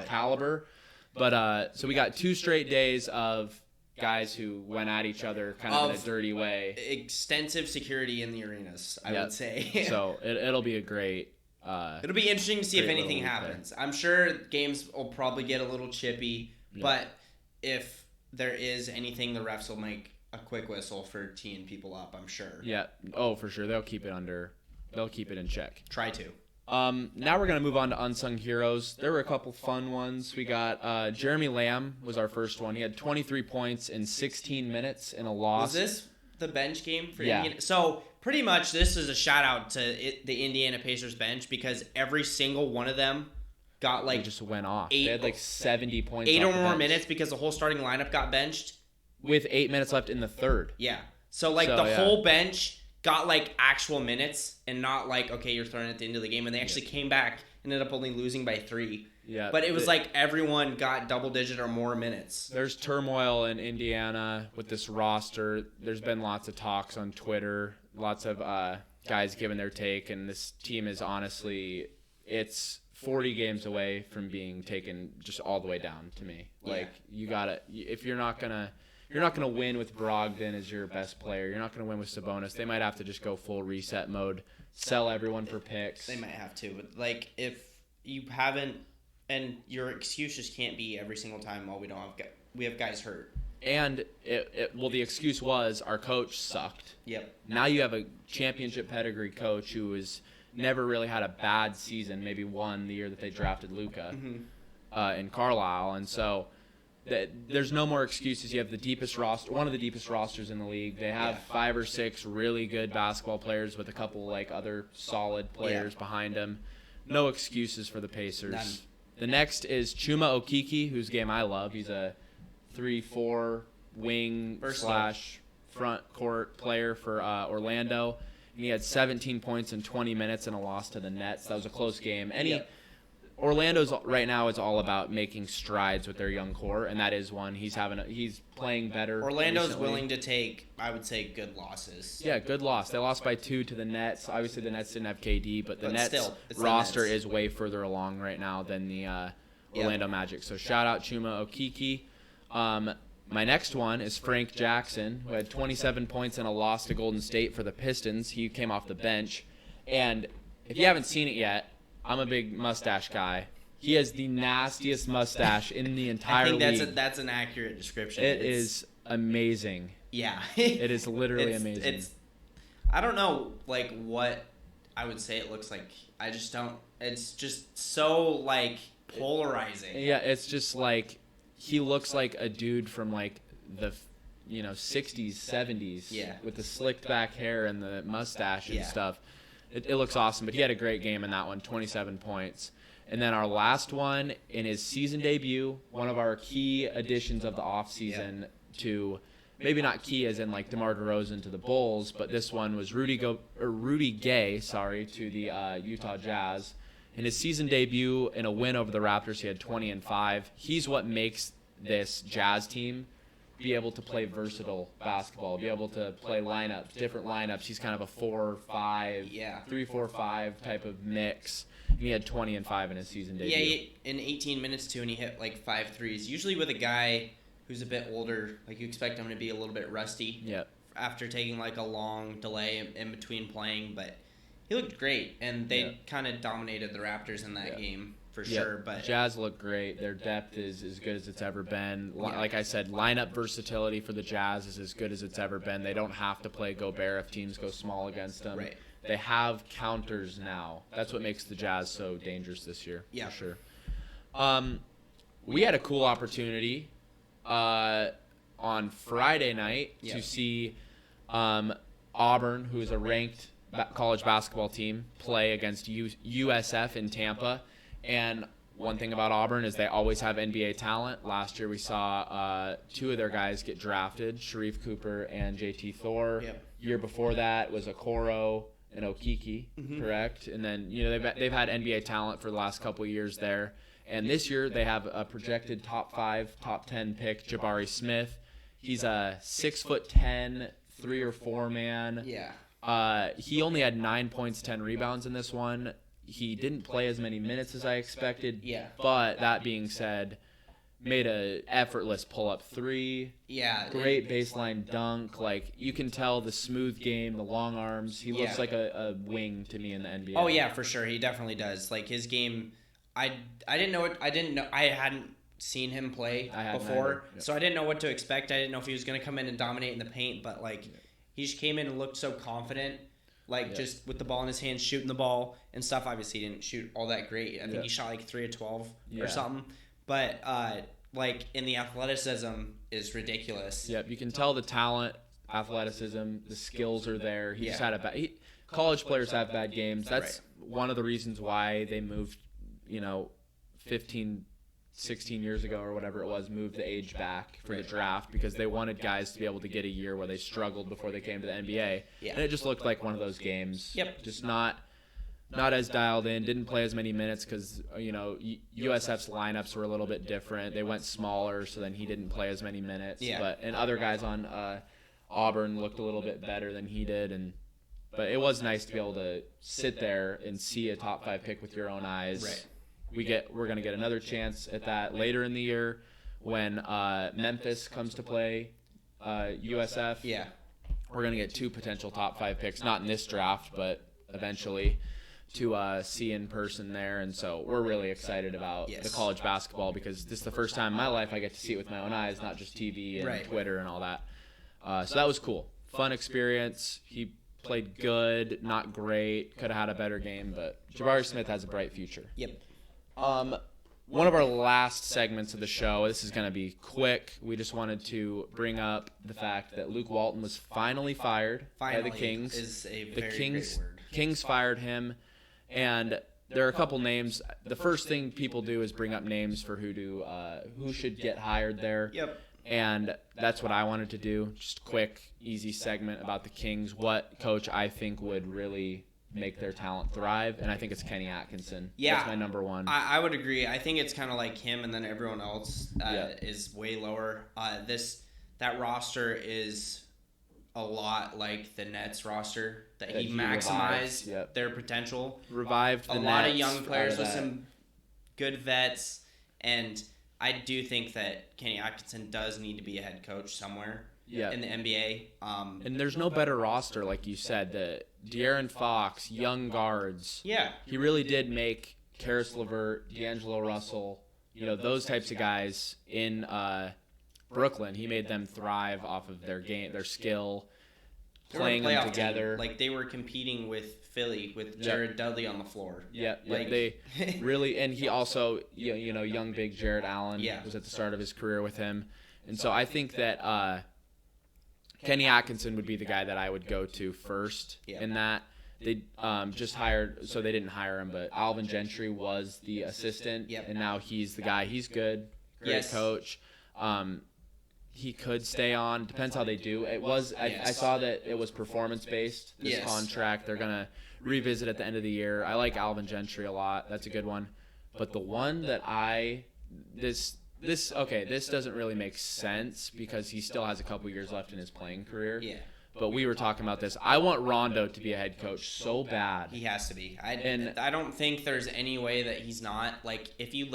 caliber. But so we got 2 straight days of guys who went at each other kind of in a dirty way. Extensive security in the arenas, I would say. So it'll be a great... it'll be interesting to see if anything happens. I'm sure games will probably get a little chippy, but if there is anything, the refs will make a quick whistle for teeing people up, I'm sure. Yeah. Oh, for sure. They'll keep it in check. Try to. Now we're going to move on to Unsung Heroes. There were a couple fun ones. We got Jeremy Lamb was our first one. He had 23 points in 16 minutes in a loss. Was this the bench game for Indiana? So pretty much this is a shout out to the Indiana Pacers bench, because every single one of them got like... They just went off. They had like 70 points 8 or more minutes because the whole starting lineup got benched. With 8 minutes left in the third. Yeah. So the whole bench got like actual minutes and not like, okay, you're throwing at the end of the game. And they actually came back, ended up only losing by 3. Yeah. But it was like everyone got double digit or more minutes. There's turmoil in Indiana with this roster. There's been lots of talks on Twitter, lots of guys giving their take, and this team is honestly, it's 40 games away from being taken just all the way down to me. Like you gotta, if you're not gonna win with Brogdon as your best player. You're not going to win with Sabonis. They might have to just go full reset mode, sell everyone for picks. They might have to. But, like, if you haven't – and your excuse just can't be every single time, we have guys hurt. And, the excuse was our coach sucked. Yep. Now you have a championship pedigree coach who has never really had a bad season, maybe one the year that they drafted Luka in Carlisle. And so – there's no more excuses. You have the deepest roster, one of the deepest rosters in the league. They have 5 or 6 really good basketball players with a couple like other solid players behind them. No excuses for the Pacers. None. The next is Chuma Okeke, whose game I love. He's a 3-4 wing / front court player for Orlando. And he had 17 points in 20 minutes in a loss to the Nets. That was a close game. Orlando's right now is all about making strides with their young core, and that is one. He's playing better. Orlando's recently. Willing to take, I would say, good losses. Yeah, good loss. They lost by 2 to the Nets. Obviously, the Nets didn't have KD, but the Nets roster is way further along right now than the Orlando Magic. So shout out Chuma Okeke. My next one is Frank Jackson, who had 27 points in a loss to Golden State for the Pistons. He came off the bench, and if you haven't seen it yet, I'm a big mustache guy. He has the nastiest mustache in the entire league. I think that's an accurate description. It is amazing. Yeah. It is literally amazing. I don't know like what I would say it looks like. I just don't. It's just so like polarizing. Yeah, it's just like he looks like a dude from like the 60s, 70s with the slicked back hair and the mustache and stuff. It looks awesome, but he had a great game in that one, 27 points. And then our last one, in his season debut, one of our key additions of the offseason to maybe not key as in like DeMar DeRozan to the Bulls, but this one was Rudy Gay, to the Utah Jazz. In his season debut in a win over the Raptors, he had 20 and 5. He's what makes this Jazz team be able to play versatile basketball, be able to play different lineups. He's kind of a 4-5, 3-4-5 type of mix. He had 20 and 5 in his season debut. Yeah, in 18 minutes too, and he hit like 5 threes. Usually with a guy who's a bit older, like you expect him to be a little bit rusty. Yep. After taking like a long delay in between playing, but he looked great, and they kind of dominated the Raptors in that game for sure. But Jazz look great. Their depth is as good as it's ever been. Like I said, lineup versatility for the Jazz is as good as it's ever been. They don't have to play Gobert if teams go small against them. Right. They have counters now. That's what makes the Jazz so dangerous this year, for sure. We had a cool opportunity on Friday night to see Auburn, who is a ranked college basketball team, play against USF in Tampa. And one thing about Auburn is they always have NBA talent. Last year we saw two of their guys get drafted, Sharif Cooper and JT Thor. Year before that was Okoro and Okiki, correct? And then they've had NBA talent for the last couple of years there. And this year they have a projected top 5, top 10 pick, Jabari Smith. He's a 6'10", 3 or 4 man. He only had 9 points, 10 rebounds in this one. He didn't play as many minutes as I expected. But that being said, made a effortless pull-up 3. Great baseline dunk. Like, you can tell the smooth game, the long arms. He looks like a wing to me in the NBA. Oh yeah, for sure. He definitely does. Like his game, I hadn't seen him play before, so I didn't know what to expect. I didn't know if he was going to come in and dominate in the paint, but like he just came in and looked so confident, just with the ball in his hands, shooting the ball and stuff. Obviously, he didn't shoot all that great. I think he shot like 3 of 12 or something. But like in the athleticism is ridiculous. You can tell the talent, athleticism, the skills are there. He just had college players have bad games. That's one of the reasons why they moved, 15, 16 years ago or whatever it was, moved the age back for the draft, because they wanted guys to be able to get a year where they struggled before they came to the NBA. And it just looked like one of those games. Just not as dialed in, didn't play as many minutes because, USF's lineups were a little bit different. They went smaller, so then he didn't play as many minutes. And other guys on Auburn looked a little bit better than he did. But it was nice to be able to sit there and see a top 5 pick with your own eyes. We're going to get another chance at that later in the year when Memphis comes to play USF. We're going to get 2 potential top 5 picks, not in this draft, but eventually, to see in person there. And so we're really excited about the college basketball, because this is the first time in my life I get to see it with my own eyes, not just TV and Twitter and all that. So that was cool. Fun experience. He played good, not great, could have had a better game, but Jabari Smith has a bright future. One of our last segments of the show, this is going to be quick. We just wanted to bring up the fact that Luke Walton was finally fired by the Kings. Is a very great word. Kings fired him, and there are a couple names. The first thing people do is bring up names for who should get hired there. And that's what I wanted to do. Just quick, easy segment about the Kings. What coach I think would really make their talent thrive, and I think it's Kenny Atkinson. That's my number one. I would agree. I think it's kind of like him, and then everyone else is way lower. That roster is a lot like the Nets roster that he maximized their potential. Revived the Nets. A lot of young players with some good vets, and I do think that Kenny Atkinson does need to be a head coach somewhere in the NBA. And there's no better roster, like you said. The De'Aaron Fox, young guards. He really did make Karis LeVert, D'Angelo Russell, those types of guys in Brooklyn. He made them thrive off of their game, their skill, playing them together. Like they were competing with Philly with Jared Dudley on the floor. They really, and he also, young big Jared Allen was at the start of his career with him, and so I think that Kenny Atkinson would be the guy that I would go to first in that. They just hired, so they didn't hire him, but Alvin Gentry was the assistant, and now he's the guy. He's good, great coach. he could stay on. Depends how they do. I saw that it was performance-based, this contract. They're going to revisit at the end of the year. I like Alvin Gentry a lot. That's a good one. But the one that this doesn't really make sense because he still has a couple years left in his playing career. Yeah. But we were talking about this. I want Rondo to be a head coach so bad. He has to be. I don't think there's any way that he's not. Like, if you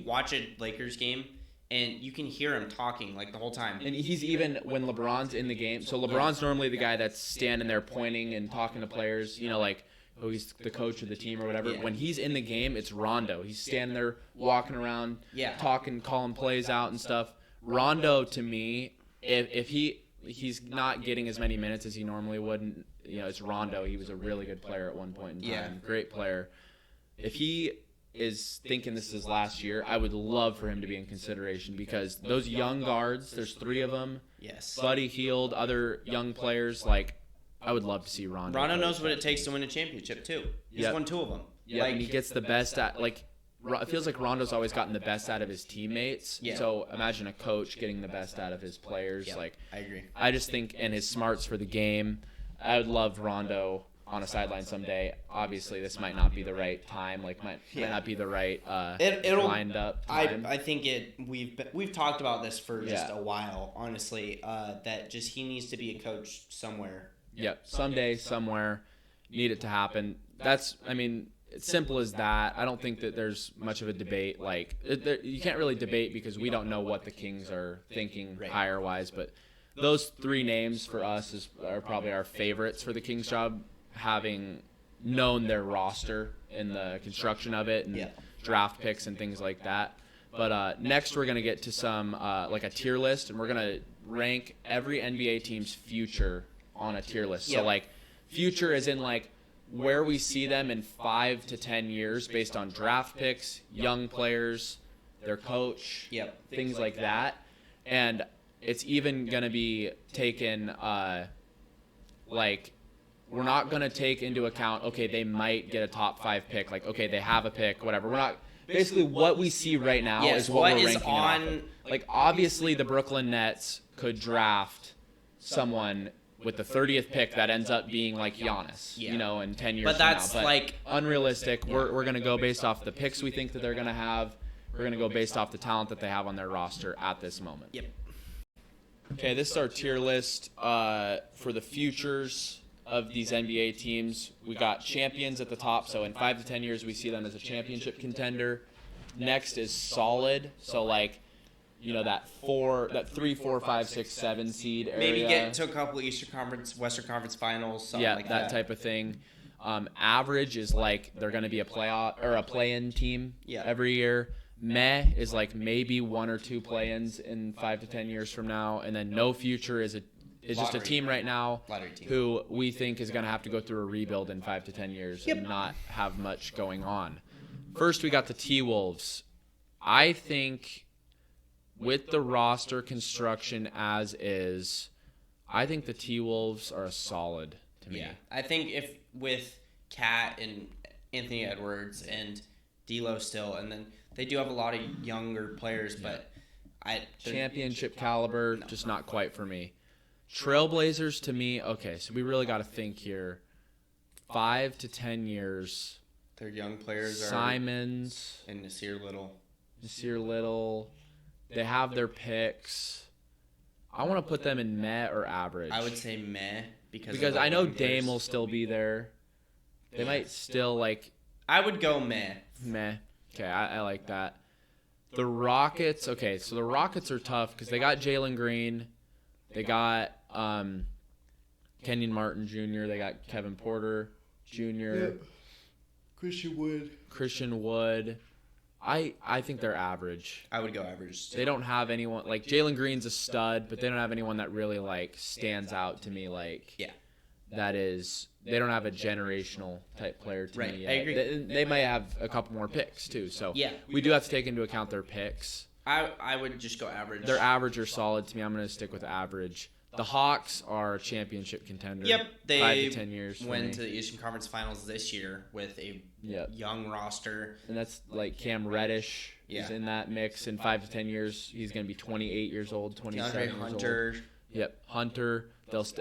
watch a Lakers game, and you can hear him talking, like, the whole time. And he's even, when LeBron's in the game, so LeBron's normally the guy that's standing there pointing and talking to players, like, oh, he's the coach of the team or whatever. Yeah. When he's in the game, it's Rondo. He's standing there walking around, talking, calling plays out and stuff. Rondo, to me, if he's not getting as many minutes as he normally would, it's Rondo. He was a really good player at one point in time. Great player. If he is thinking this is his last year, I would love for him to be in consideration because those young guards, there's 3 of them. Yes. Buddy Hield, other young players, like, I would love to see Rondo. Rondo knows what it takes to win a championship, too. He's won 2 of them. Yeah, and he gets the best at, like, it feels like Rondo's always gotten the best out of his teammates. Yeah. So imagine a coach getting the best out of his players. Yeah, like, I agree. I just think, and his smarts for the game, I would love Rondo on a sideline someday. Obviously, this might not be the right time. Like, might not be the right lined up time. I think we've talked about this for just a while, honestly, that just he needs to be a coach somewhere. Yeah, someday, somewhere, need it to happen. It's simple as that. I don't think that there's much of a debate. Like, you can't really debate because we don't know what the Kings are thinking hire-wise. But those 3 names for us are probably our favorites for the Kings job, having known their roster in the construction of it and draft picks and things like that. But next we're going to get to some like a tier list, and we're going to rank every NBA team's future on a tier list. So, like, future is in, like, where we see them in 5 to 10 years based on draft picks, young players, their coach, things like that. And it's even going to be taken, like, we're not going to take into account, okay, they might get a top 5 pick. Like, okay, they have a pick, whatever. We're not – basically what we see right now is what we're ranking off of. Like, obviously the Brooklyn Nets could draft someone – with the 30th pick that ends up being like Giannis, in 10 years but that's from now. But like unrealistic. We're going to go based off the picks we think that they're going to have. We're going to go based off the talent that they have on their roster at this moment. Yep. Okay, this is our tier list for the futures of these NBA teams. We got champions at the top, so in 5 to 10 years we see them as a championship contender. Next is solid, so like that 3, 4, 5, 6, 7 seed area. Maybe get to a couple Eastern Conference, Western Conference Finals, something like that. Yeah, that type of thing. Average is like they're going to be a playoff or a play-in team every year. Meh is like maybe 1 or 2 play-ins in 5 to 10 years from now, and then no future is just a team right now who we think is going to have to go through a rebuild in 5 to 10 years and not have much going on. First, we got the T-Wolves. I think with the roster construction as is, I think the T-Wolves are a solid to me. Yeah, I think if with Cat and Anthony Edwards and D'Lo still, and then they do have a lot of younger players, but championship caliber, just not quite for me. Trailblazers to me, okay, so we really got to think here. 5 to 10 years. Their young players Simons and Nasir Little. They have their picks. I want to put them in meh or average. I would say meh because I know Dame will still be there. They might still like. I would go meh. Meh. Okay, I like that. The Rockets. Okay, so the Rockets are tough because they got Jalen Green, they got Kenyon Martin Jr., they got Kevin Porter Jr. Christian Wood. I think they're average. I would go average. They don't have anyone like Jalen Green's a stud, but they don't have anyone that really like stands out to me like that is they don't have a generational type player to me yet. I agree. They might have a couple more picks too. So we do have to take into account their picks. I would just go average. They're average or solid to me. I'm going to stick with average. The Hawks are a championship contender. Yep, they 5 to 10 years. went to the Eastern Conference Finals this year with a young roster. And that's like Cam Reddish is in that mix. In 5 to 10 years, he's going to be 28 years old, 27 years Hunter. old. Yep, Hunter.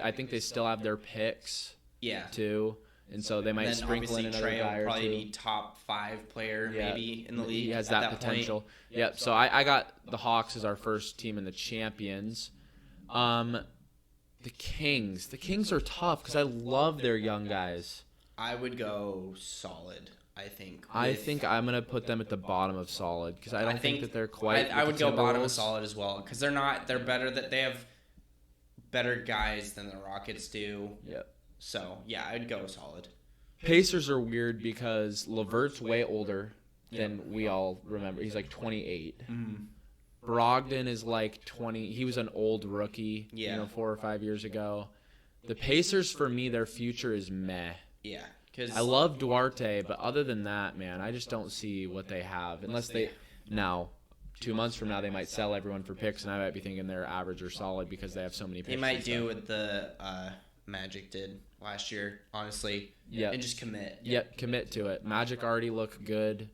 I think they still have their picks. Yeah. Too. And so they might sprinkle in another Trey guy will or probably two. be top 5 player maybe in the league. He has at that potential. Point. Yep. So I got the Hawks as our first team in the champions. The Kings. The Kings are tough because I love their young guys. I would go solid, I think. I think I'm going to put them at the bottom of solid because I don't think that they're quite. I would go bottom of solid as well because they're better. They have better guys than the Rockets do. Yep. So, yeah, I'd go solid. Pacers are weird because LeVert's way older than we all remember. He's like 28. Mm-hmm. Brogdon is like 20. He was an old rookie, 4 or 5 years ago. The Pacers, for me, their future is meh. Yeah. I love Duarte, but other than that, man, I just don't see what they have. Unless they... Now, 2 months from now, they might sell everyone for picks, and I might be thinking they're average or solid because they have so many picks. They might do what the Magic did last year, honestly. Yeah. And just commit. Yep, commit to it. Magic already look good.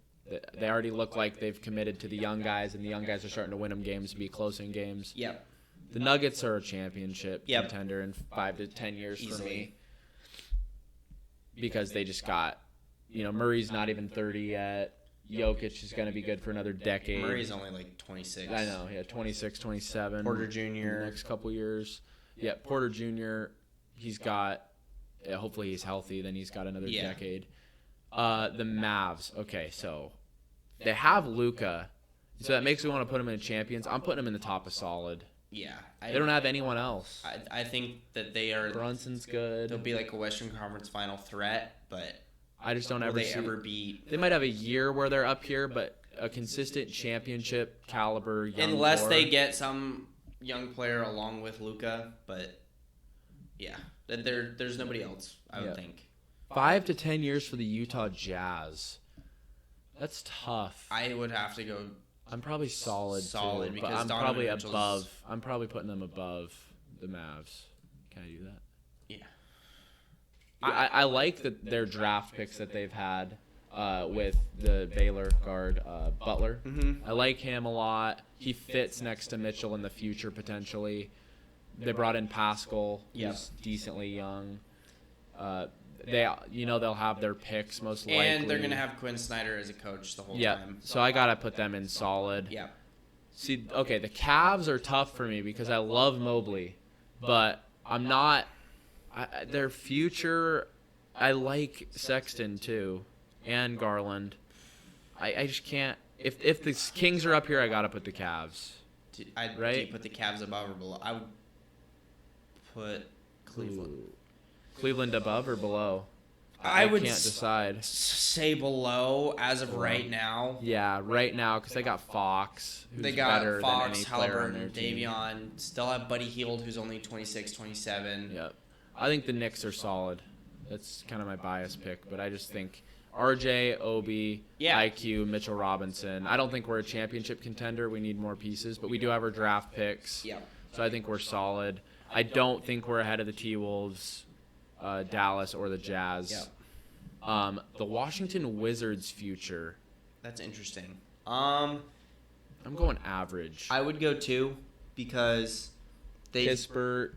They already look like they've committed to the young guys, and the young guys are starting to win them games, be close in games. Yep. The Nuggets are a championship contender in 5 to 10 years for me. Because they just got, Murray's not even 30 yet. Jokic is going to be good for another decade. Murray's only like 26. I know, 26, 27. Porter Jr. Next couple years. Yeah, Porter Jr., he's got, hopefully he's healthy, then he's got another decade. The Mavs, okay, so they have Luka, so that makes me want to put them in champions. I'm putting them in the top of solid. Yeah. They don't have anyone else. I think that they are... Brunson's good. They'll be like a Western Conference final threat, but... I just don't ever see... ever beat... They might have a year where they're up here, but a consistent championship caliber young Unless core. they get some young player along with Luka, but... Yeah. There's nobody else, I would think. 5 to 10 years for the Utah Jazz. That's tough. I would have to go... I'm probably solid too, because but I'm Donovan probably Mitchell's... above. I'm probably putting them above the Mavs. Can I do that? Yeah. I like their draft picks that they've had with the Baylor guard Butler. Mm-hmm. I like him a lot. He fits next to Mitchell in the future potentially. They brought in Pascal, who's decently young. They'll have their picks most likely. And they're going to have Quinn Snyder as a coach the whole time. So I got to put them in solid. Yeah. See, okay, the Cavs are tough for me because I love Mobley, but I'm not their future. I like Sexton too and Garland. I just can't. If the Kings are up here, I got to put the Cavs. Do you put the Cavs above or below? I would put Cleveland. Cleveland above or below? I would can't decide. Say below as of right now. Yeah, right now because they got Fox, who's they got better Fox, than any player on their Halliburton, team. Davion. Still have Buddy Hield, who's only 26, 27. Yep. I think the Knicks are solid. That's kind of my bias pick, but I just think RJ, Obi, IQ, Mitchell Robinson. I don't think we're a championship contender. We need more pieces, but we do have our draft picks. Yeah. So I think we're solid. I don't think we're ahead of the T-Wolves, Dallas, or the Jazz. Yeah. The Washington Wizards' future. That's interesting. I'm going average. I would go 2 because they... Kispert,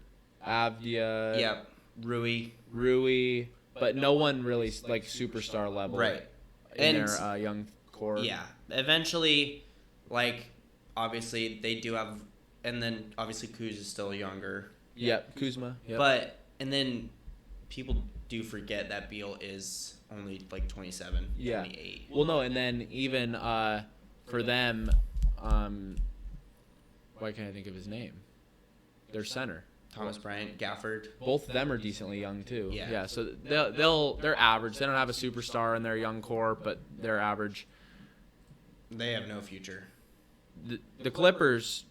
Avdia. Yeah. Rui. But no one really like superstar level. Right. In their young core. Yeah. Eventually, obviously, they do have... And then, obviously, Kuz is still younger. Yep, Kuzma. Yep. But, and then people do forget that Beal is only 27, 28. Well, no, and then even for them, why can't I think of his name? Their center. Thomas Bryant, Gafford. Both of them are decently young too. Yeah. So they're average. They don't have a superstar in their young core, but they're average. They have no future. The Clippers,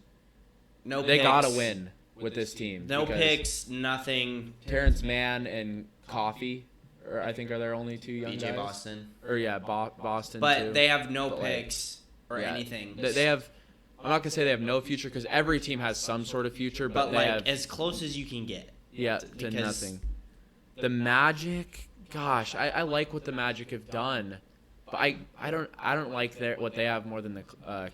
they gotta win with this team. No picks, nothing. Terrence Mann and Coffey, I think, are their only two young guys. BJ Boston. Or Boston. But too. they have no picks or anything. They have. I'm not gonna say they have no future because every team has some sort of future, but they like have, as close as you can get. yeah, to nothing. The Magic, gosh, I like what the Magic have done, but I don't like what they have more than the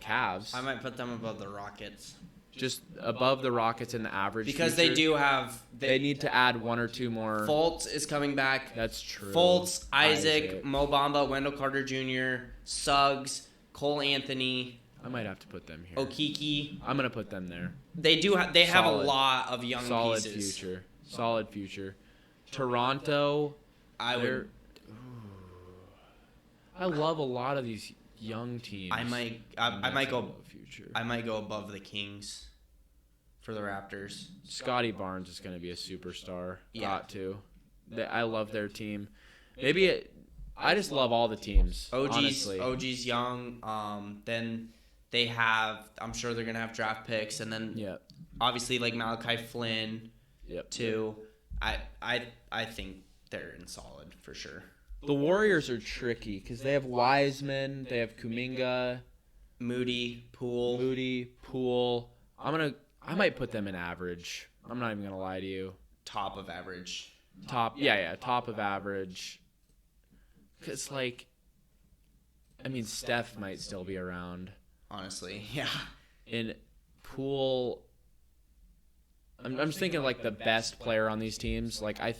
Cavs. I might put them above the Rockets. Just above the Rockets in the average. Because future. they do have... They need to add one or two more. Fultz is coming back. That's true. Fultz, Isaac, Mo Bamba, Wendell Carter Jr., Suggs, Cole Anthony. I might have to put them here. Okiki. I'm going to put them there. They do. They have a lot of young solid pieces. Future. Solid future. Toronto. I love a lot of these young teams. I might go future. I might go above the Kings for the Raptors. Scotty Barnes is going to be a superstar. Yeah. Got to. I love their team. I just love all the teams. OG's young. Then they have. I'm sure they're gonna have draft picks, and then obviously like Malachi Flynn. Too. I think they're in solid for sure. The Warriors are tricky because they have Wiseman, they have Kuminga, Moody, Poole. I might put them in average. I'm not even gonna lie to you. Top of average. Top of average. Cause Steph might still be around. Honestly, yeah. In Poole, I'm just thinking like the best player on these teams. Like I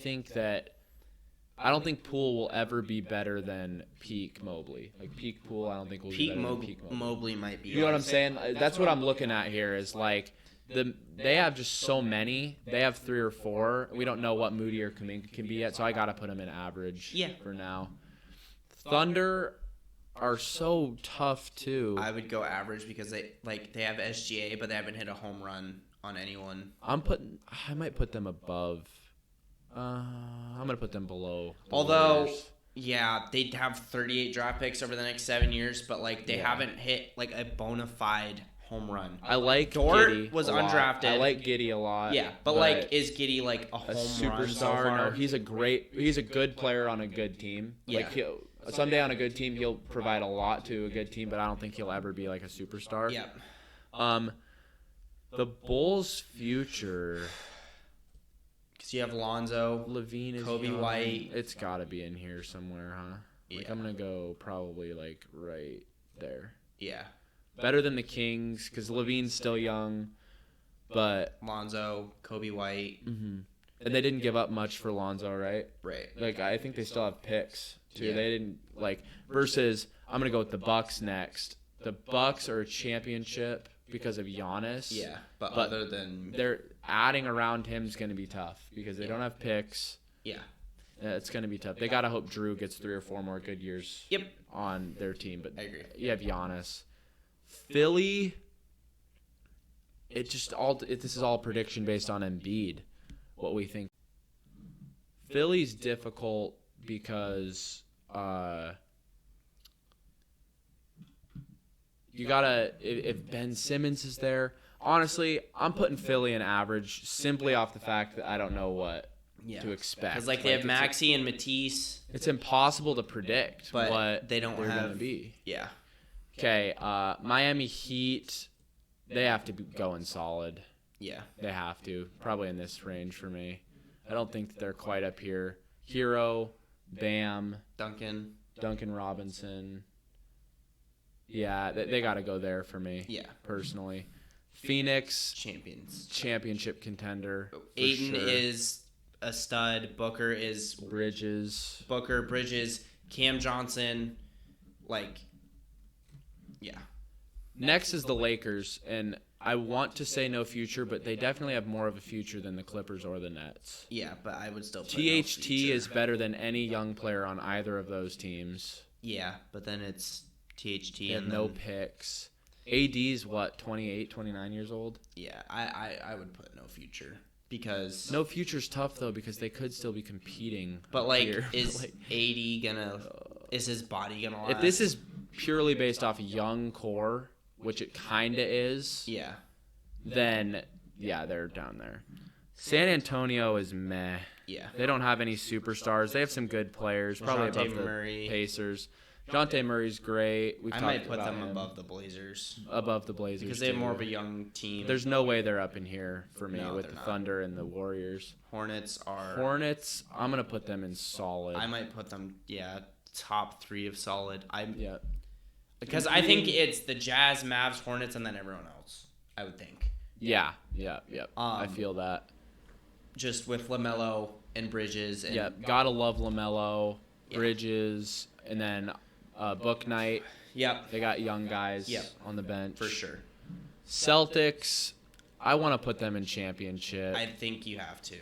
don't think Poole will ever be better than peak Mobley. Like peak Poole, I don't think will be better than peak Mobley might be. You know what I'm saying? That's what I'm looking at here. Is like they have just so many. They have 3 or 4. We don't know what Moody or Kuminga can be yet, so I gotta put them in average. For now. Thunder are so tough too. I would go average because they have SGA, but they haven't hit a home run on anyone. I might put them above. I'm gonna put them below. Although, they have 38 draft picks over the next 7 years, but they haven't hit like a bona fide home run. I like Dort Giddey was a lot. undrafted. I like Giddey a lot. Yeah, but is Giddey like a home superstar? Run so far? No, he's a good player on a good team. Yeah. Someday on a good team he'll provide a lot to a good team, but I don't think he'll ever be like a superstar. Yeah. The Bulls' future. Because you have Lonzo, Levine is Kobe young. White. It's got to be in here somewhere, huh? Yeah. I'm gonna go probably right there. Yeah. Better than the Kings because Levine's still young, but Lonzo, Kobe White. Mm-hmm. And they didn't give up much for Lonzo, right? Right. I think they still have picks too. Yeah. They didn't versus. I'm gonna go with the Bucks next. The Bucks are a championship because of Giannis. Yeah, but other than they're adding around him is gonna be tough because they don't have picks. Yeah. It's gonna be tough. They gotta hope Drew gets 3 or 4 more good years. On their team, but I agree. You have Giannis. Philly. This is all prediction based on Embiid. What we think. Philly's difficult because you gotta if Ben Simmons is there. Honestly, I'm putting Philly in average simply off the fact that I don't know what to expect. Because they have Maxey and Matisse. It's impossible to predict what they don't they're have gonna be. Yeah. Okay, Miami Heat, they have to be going solid. Yeah. They have to. Probably in this range for me. I don't think they're quite up here. Hero, Bam, Duncan Robinson. Yeah, they got to go there for me. Yeah. Personally. Phoenix, championship contender. Ayton is a stud. Bridges, Cam Johnson. Yeah. Next is the Lakers, and I want to say no future, but they definitely have more of a future than the Clippers or the Nets. Yeah, but I would still put THT is better than any young player on either of those teams. Yeah, but then it's THT and no picks. AD's 28, 29 years old? Yeah, I would put no future because no future's tough though because they could still be competing. But is AD gonna is his body gonna last? If this is purely based off young core, which it kinda is, then they're down there. San Antonio is meh. Yeah. They don't have any superstars. They have some good players, probably above the Murray. Pacers. Dejounte Murray's great. I might put them above the Blazers. Above the Blazers. Because they have more of a young team. There's no way they're up in here for me with the Thunder and the Warriors. Hornets, I'm going to put them in solid. I might put them, top 3 of solid. Yeah. Because I think it's the Jazz, Mavs, Hornets, and then everyone else, I would think. Yeah. I feel that. Just with LaMelo and Bridges. And, gotta love LaMelo, Bridges, and then Book Night. Yep. They got young guys on the bench. For sure. Celtics, I want to put them in championship. I think you have to.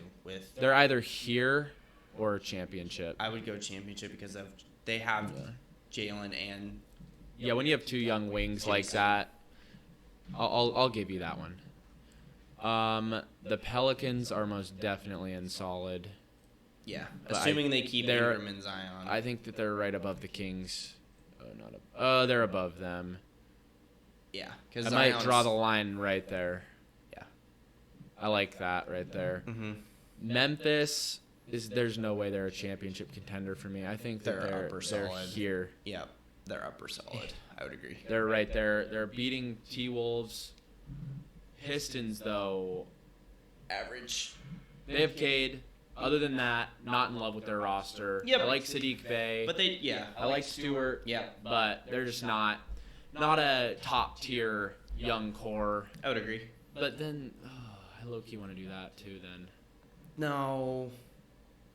They're either here or championship. I would go championship because they have Jalen and... Yeah, when you have 2 young wings like that, I'll give you that one. The Pelicans are most definitely in solid. Yeah, assuming they keep Ingram and Zion. I think that they're right above the Kings. They're above them. Yeah, because I might draw the line right there. Yeah, I like that right there. Mm-hmm. Memphis there's no way they're a championship contender for me. I think they're here. Yeah, they're upper solid. I would agree. They're right there. They're beating T-Wolves. Pistons, though, average. They have Cade. Other than that, not in love with their roster. Yep. I like Sadiq Bey. But I like Stewart. Yeah. But they're just not a top tier young core. I would agree. But then, I low-key want to do that too. Then. No.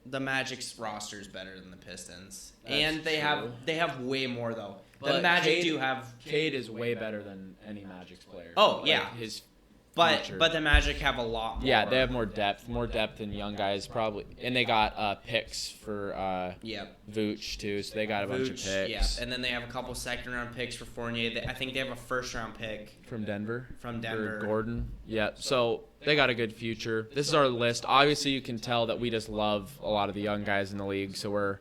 The Magic's roster is better than the Pistons, That's they true. have way more though. But the Magic do have. Cade is way better than any Magic's player. Oh yeah, his. But the Magic have a lot more. Yeah, they have more depth than young guys probably, and they got picks for Vooch too, so they got a bunch of picks. Yeah, and then they have a couple second-round picks for Fournier. I think they have a first-round pick from Denver. For Gordon. Yeah, so they got a good future. This is our list. Obviously, you can tell that we just love a lot of the young guys in the league, so we're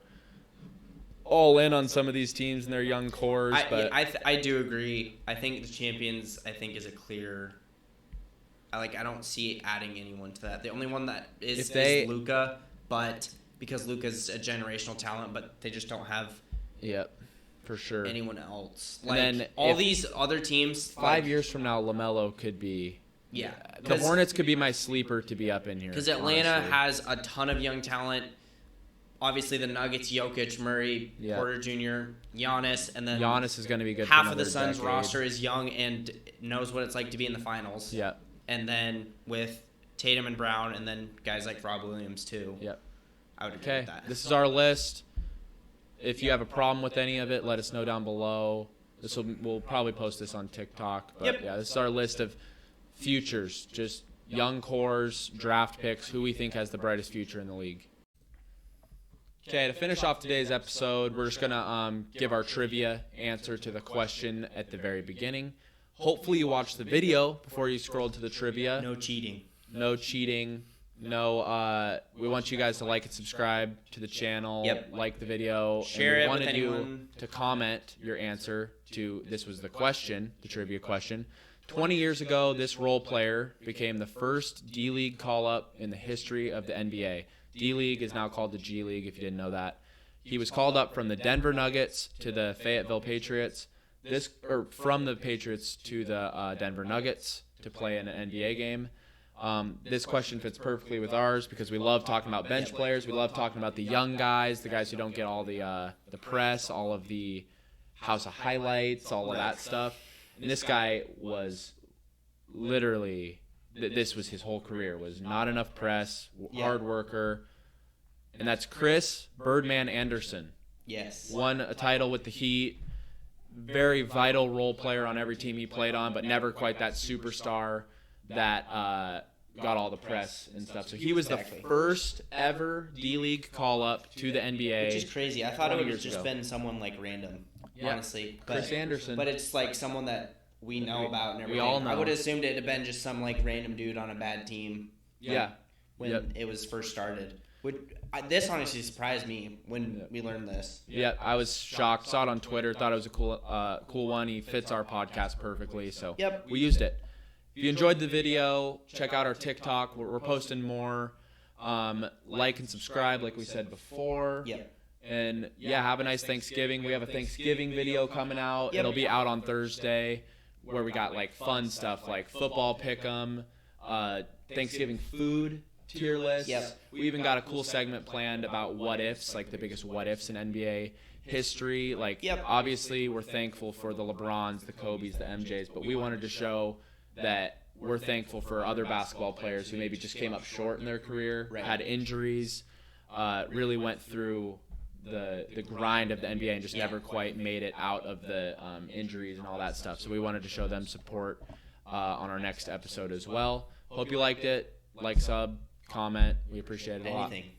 all in on some of these teams and their young cores. I do agree. I think the champions is a clear. I don't see adding anyone to that. The only one that is Luka, but because Luka's a generational talent, but they just don't have. Yep, for sure. Anyone else? And then all these other teams. 5 years from now, LaMelo could be. Yeah, the Hornets could be my sleeper to be up in here. Because Atlanta has a ton of young talent. Obviously, the Nuggets, Jokic, Murray, Porter Jr., Giannis, and then Giannis is going to be good. Half of the Suns' roster is young and knows what it's like to be in the finals. Yeah. And then with Tatum and Brown, and then guys like Rob Williams too. Yep. I would agree with that. This is our list. If you have a problem with any of it, let us know down below. We'll probably post this on TikTok. But yeah, this is our list of futures, just young cores, draft picks, who we think has the brightest future in the league. Okay, to finish off today's episode, we're just gonna give our trivia answer to the question at the very beginning. Hopefully you watched the video before you scrolled to the trivia. No cheating. No cheating. No, we want you guys to like and subscribe to the channel. Yep. Like the video. Share and it with anyone. To comment your answer to, this was the question, the trivia question. 20 years ago, this role player became the first D-League call-up in the history of the NBA. D-League is now called the G League, if you didn't know that. He was called up from the Denver Nuggets to the Fayetteville Patriots. From the Patriots to the Denver Nuggets to play in an NBA game. This question fits perfectly with ours because we love talking about bench players. We love talking about the young guys, the guys who don't get all the press, all of the House of Highlights, all of that stuff. And this guy was literally, this was his whole career, was not enough press, hard worker. And that's Chris Birdman Anderson. Yes. Won a title with the Heat. Very vital role player on every team he played on, but never quite that superstar that got all the press and stuff. So he was the first ever D-League call-up to the NBA. Which is crazy. I thought it would have just been someone random, honestly. Chris Anderson. But it's someone that we know about and everything. We all know. I would have assumed it had been just some random dude on a bad team. Yeah. When it was first started. This honestly surprised me when we learned this. Yeah, I was shocked. Saw it on Twitter. Thought it was a cool one. He fits our podcast perfectly, so we used it. If you enjoyed the video, check out our TikTok. We're posting more. Like and subscribe, like we said before. Yep. And yeah, have a nice Thanksgiving. We have a Thanksgiving video coming out. Yep. It'll be out on Thursday, where we got like fun stuff like football pick'em, Thanksgiving food tier list. Yep. We even got a cool segment planned about what ifs, like the biggest what ifs in NBA history. Like, obviously, we're thankful for the LeBrons, the Kobes, the MJs, but we wanted to show that we're thankful for other basketball players who maybe just came up short in their career, had injuries, really went through the grind of the NBA and just never quite made it out of the injuries and all that stuff. So we wanted to show them support on our next episode as well. Hope you liked it. Like, sub, comment. We appreciate it a lot. Anything.